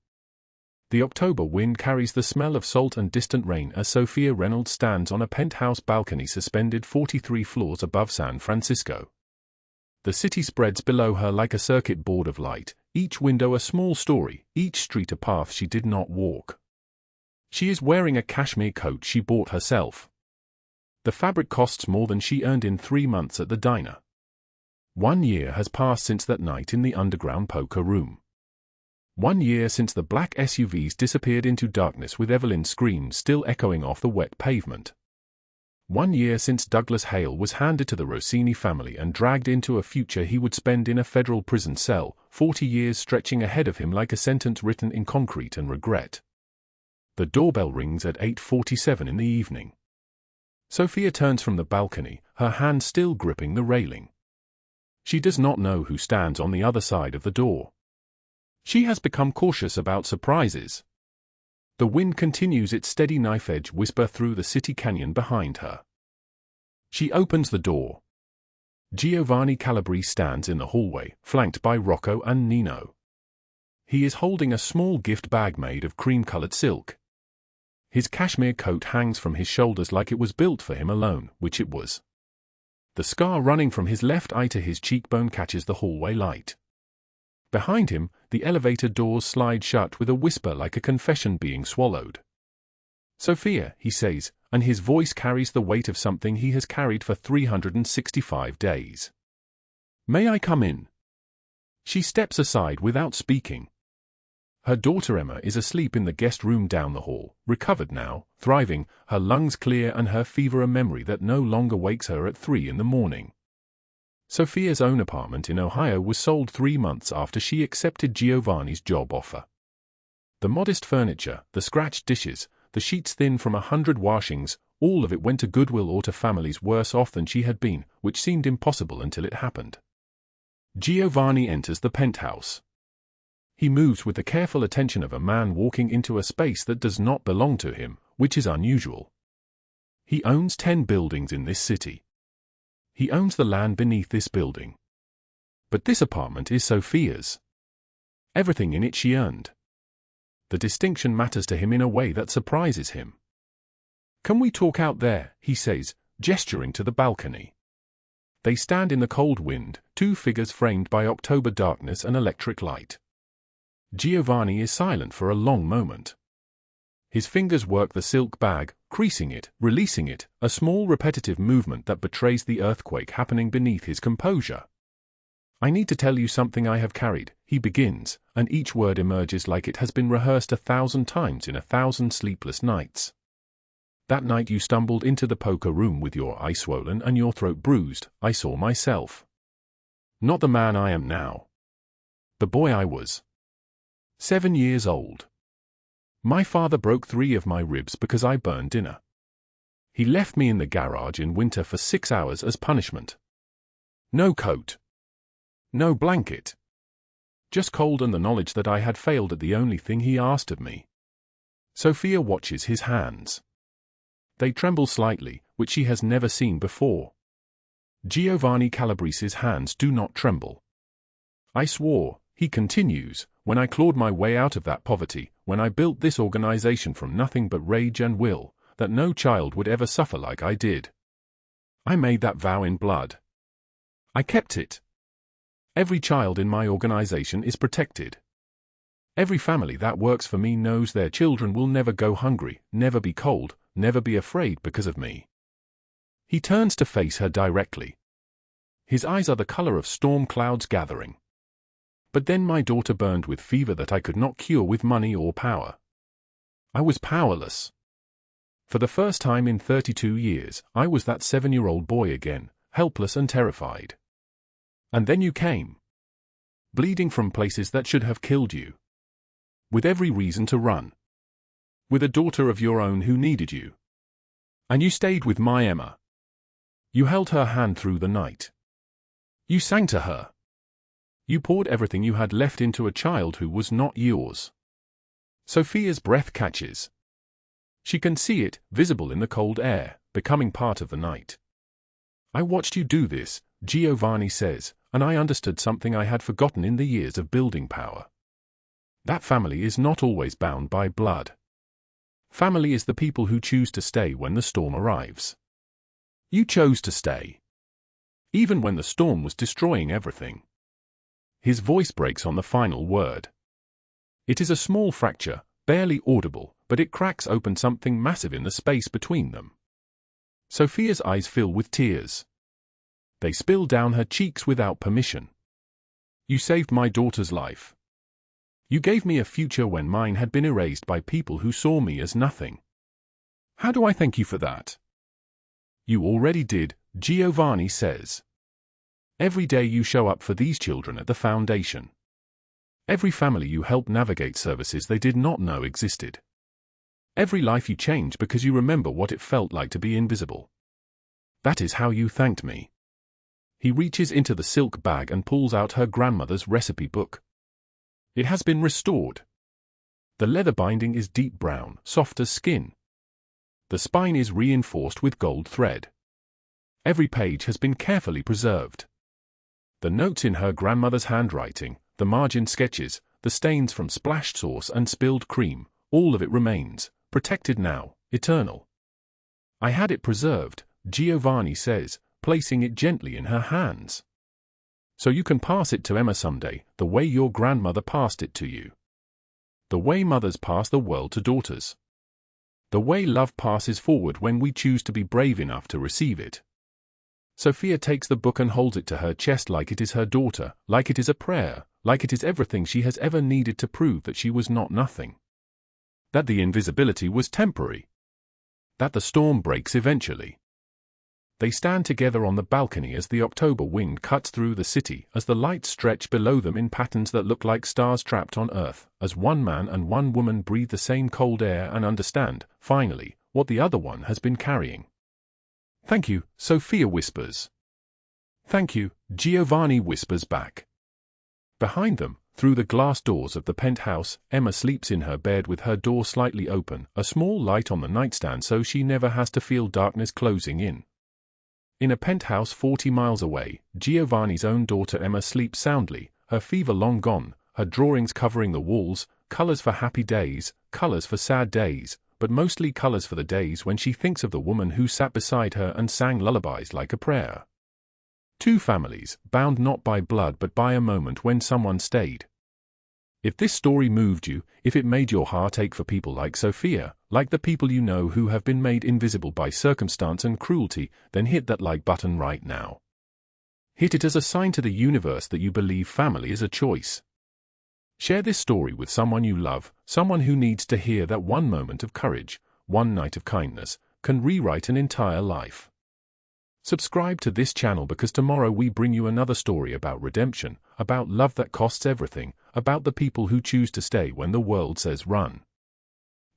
The October wind carries the smell of salt and distant rain as Sofia Reynolds stands on a penthouse balcony suspended 43 floors above San Francisco. The city spreads below her like a circuit board of light, each window a small story, each street a path she did not walk. She is wearing a cashmere coat she bought herself. The fabric costs more than she earned in 3 months at the diner. 1 year has passed since that night in the underground poker room. 1 year since the black SUVs disappeared into darkness with Evelyn's screams still echoing off the wet pavement. 1 year since Douglas Hale was handed to the Rossini family and dragged into a future he would spend in a federal prison cell, 40 years stretching ahead of him like a sentence written in concrete and regret. The doorbell rings at 8:47 in the evening. Sofia turns from the balcony, her hand still gripping the railing. She does not know who stands on the other side of the door. She has become cautious about surprises. The wind continues its steady knife-edge whisper through the city canyon behind her. She opens the door. Giovanni Calabrese stands in the hallway, flanked by Rocco and Nino. He is holding a small gift bag made of cream-colored silk. His cashmere coat hangs from his shoulders like it was built for him alone, which it was. The scar running from his left eye to his cheekbone catches the hallway light. Behind him, the elevator doors slide shut with a whisper like a confession being swallowed. "Sofia," he says, and his voice carries the weight of something he has carried for 365 days. "May I come in?" She steps aside without speaking. Her daughter Emma is asleep in the guest room down the hall, recovered now, thriving, her lungs clear and her fever a memory that no longer wakes her at 3 in the morning. Sofia's own apartment in Ohio was sold 3 months after she accepted Giovanni's job offer. The modest furniture, the scratched dishes, the sheets thin from 100 washings, all of it went to Goodwill or to families worse off than she had been, which seemed impossible until it happened. Giovanni enters the penthouse. He moves with the careful attention of a man walking into a space that does not belong to him, which is unusual. He owns 10 buildings in this city. He owns the land beneath this building. But this apartment is Sofia's. Everything in it she earned. The distinction matters to him in a way that surprises him. "Can we talk out there?" he says, gesturing to the balcony. They stand in the cold wind, 2 figures framed by October darkness and electric light. Giovanni is silent for a long moment. His fingers work the silk bag, creasing it, releasing it, a small repetitive movement that betrays the earthquake happening beneath his composure. "I need to tell you something I have carried," he begins, and each word emerges like it has been rehearsed 1,000 times in 1,000 sleepless nights. "That night you stumbled into the poker room with your eye swollen and your throat bruised, I saw myself. Not the man I am now. The boy I was. 7 years old. My father broke 3 of my ribs because I burned dinner. He left me in the garage in winter for 6 hours as punishment. No coat. No blanket. Just cold and the knowledge that I had failed at the only thing he asked of me." Sofia watches his hands. They tremble slightly, which she has never seen before. Giovanni Calabrese's hands do not tremble. "I swore," he continues, "when I clawed my way out of that poverty, when I built this organization from nothing but rage and will, that no child would ever suffer like I did. I made that vow in blood. I kept it. Every child in my organization is protected. Every family that works for me knows their children will never go hungry, never be cold, never be afraid because of me." He turns to face her directly. His eyes are the color of storm clouds gathering. "But then my daughter burned with fever that I could not cure with money or power. I was powerless. For the first time in 32 years, I was that 7-year-old boy again, helpless and terrified. And then you came. Bleeding from places that should have killed you. With every reason to run. With a daughter of your own who needed you. And you stayed with my Emma. You held her hand through the night. You sang to her. You poured everything you had left into a child who was not yours." Sofia's breath catches. She can see it, visible in the cold air, becoming part of the night. "I watched you do this," Giovanni says, "and I understood something I had forgotten in the years of building power. That family is not always bound by blood. Family is the people who choose to stay when the storm arrives. You chose to stay. Even when the storm was destroying everything." His voice breaks on the final word. It is a small fracture, barely audible, but it cracks open something massive in the space between them. Sofia's eyes fill with tears. They spill down her cheeks without permission. "You saved my daughter's life. You gave me a future when mine had been erased by people who saw me as nothing. How do I thank you for that?" "You already did," Giovanni says. "Every day you show up for these children at the foundation. Every family you help navigate services they did not know existed. Every life you change because you remember what it felt like to be invisible. That is how you thanked me." He reaches into the silk bag and pulls out her grandmother's recipe book. It has been restored. The leather binding is deep brown, soft as skin. The spine is reinforced with gold thread. Every page has been carefully preserved. The notes in her grandmother's handwriting, the margin sketches, the stains from splashed sauce and spilled cream, all of it remains, protected now, eternal. I had it preserved, Giovanni says, placing it gently in her hands. So you can pass it to Emma someday, the way your grandmother passed it to you. The way mothers pass the world to daughters. The way love passes forward when we choose to be brave enough to receive it. Sofia takes the book and holds it to her chest like it is her daughter, like it is a prayer, like it is everything she has ever needed to prove that she was not nothing. That the invisibility was temporary. That the storm breaks eventually. They stand together on the balcony as the October wind cuts through the city, as the lights stretch below them in patterns that look like stars trapped on Earth, as one man and one woman breathe the same cold air and understand, finally, what the other one has been carrying. Thank you, Sofia whispers. Thank you, Giovanni whispers back. Behind them, through the glass doors of the penthouse, Emma sleeps in her bed with her door slightly open, a small light on the nightstand so she never has to feel darkness closing in. In a penthouse 40 miles away, Giovanni's own daughter Emma sleeps soundly, her fever long gone, her drawings covering the walls, colors for happy days, colors for sad days, but mostly colors for the days when she thinks of the woman who sat beside her and sang lullabies like a prayer. Two families, bound not by blood but by a moment when someone stayed. If this story moved you, if it made your heart ache for people like Sofia, like the people you know who have been made invisible by circumstance and cruelty, then hit that like button right now. Hit it as a sign to the universe that you believe family is a choice. Share this story with someone you love, someone who needs to hear that one moment of courage, one night of kindness, can rewrite an entire life. Subscribe to this channel because tomorrow we bring you another story about redemption, about love that costs everything, about the people who choose to stay when the world says run.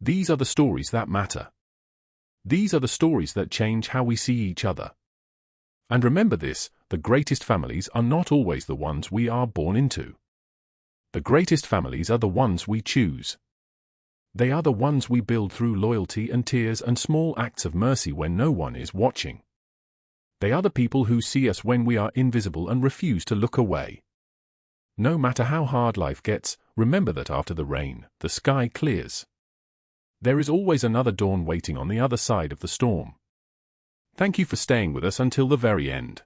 These are the stories that matter. These are the stories that change how we see each other. And remember this, the greatest families are not always the ones we are born into. The greatest families are the ones we choose. They are the ones we build through loyalty and tears and small acts of mercy when no one is watching. They are the people who see us when we are invisible and refuse to look away. No matter how hard life gets, remember that after the rain, the sky clears. There is always another dawn waiting on the other side of the storm. Thank you for staying with us until the very end.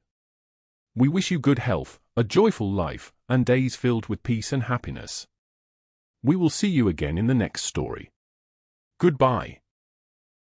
We wish you good health, a joyful life, and days filled with peace and happiness. We will see you again in the next story. Goodbye.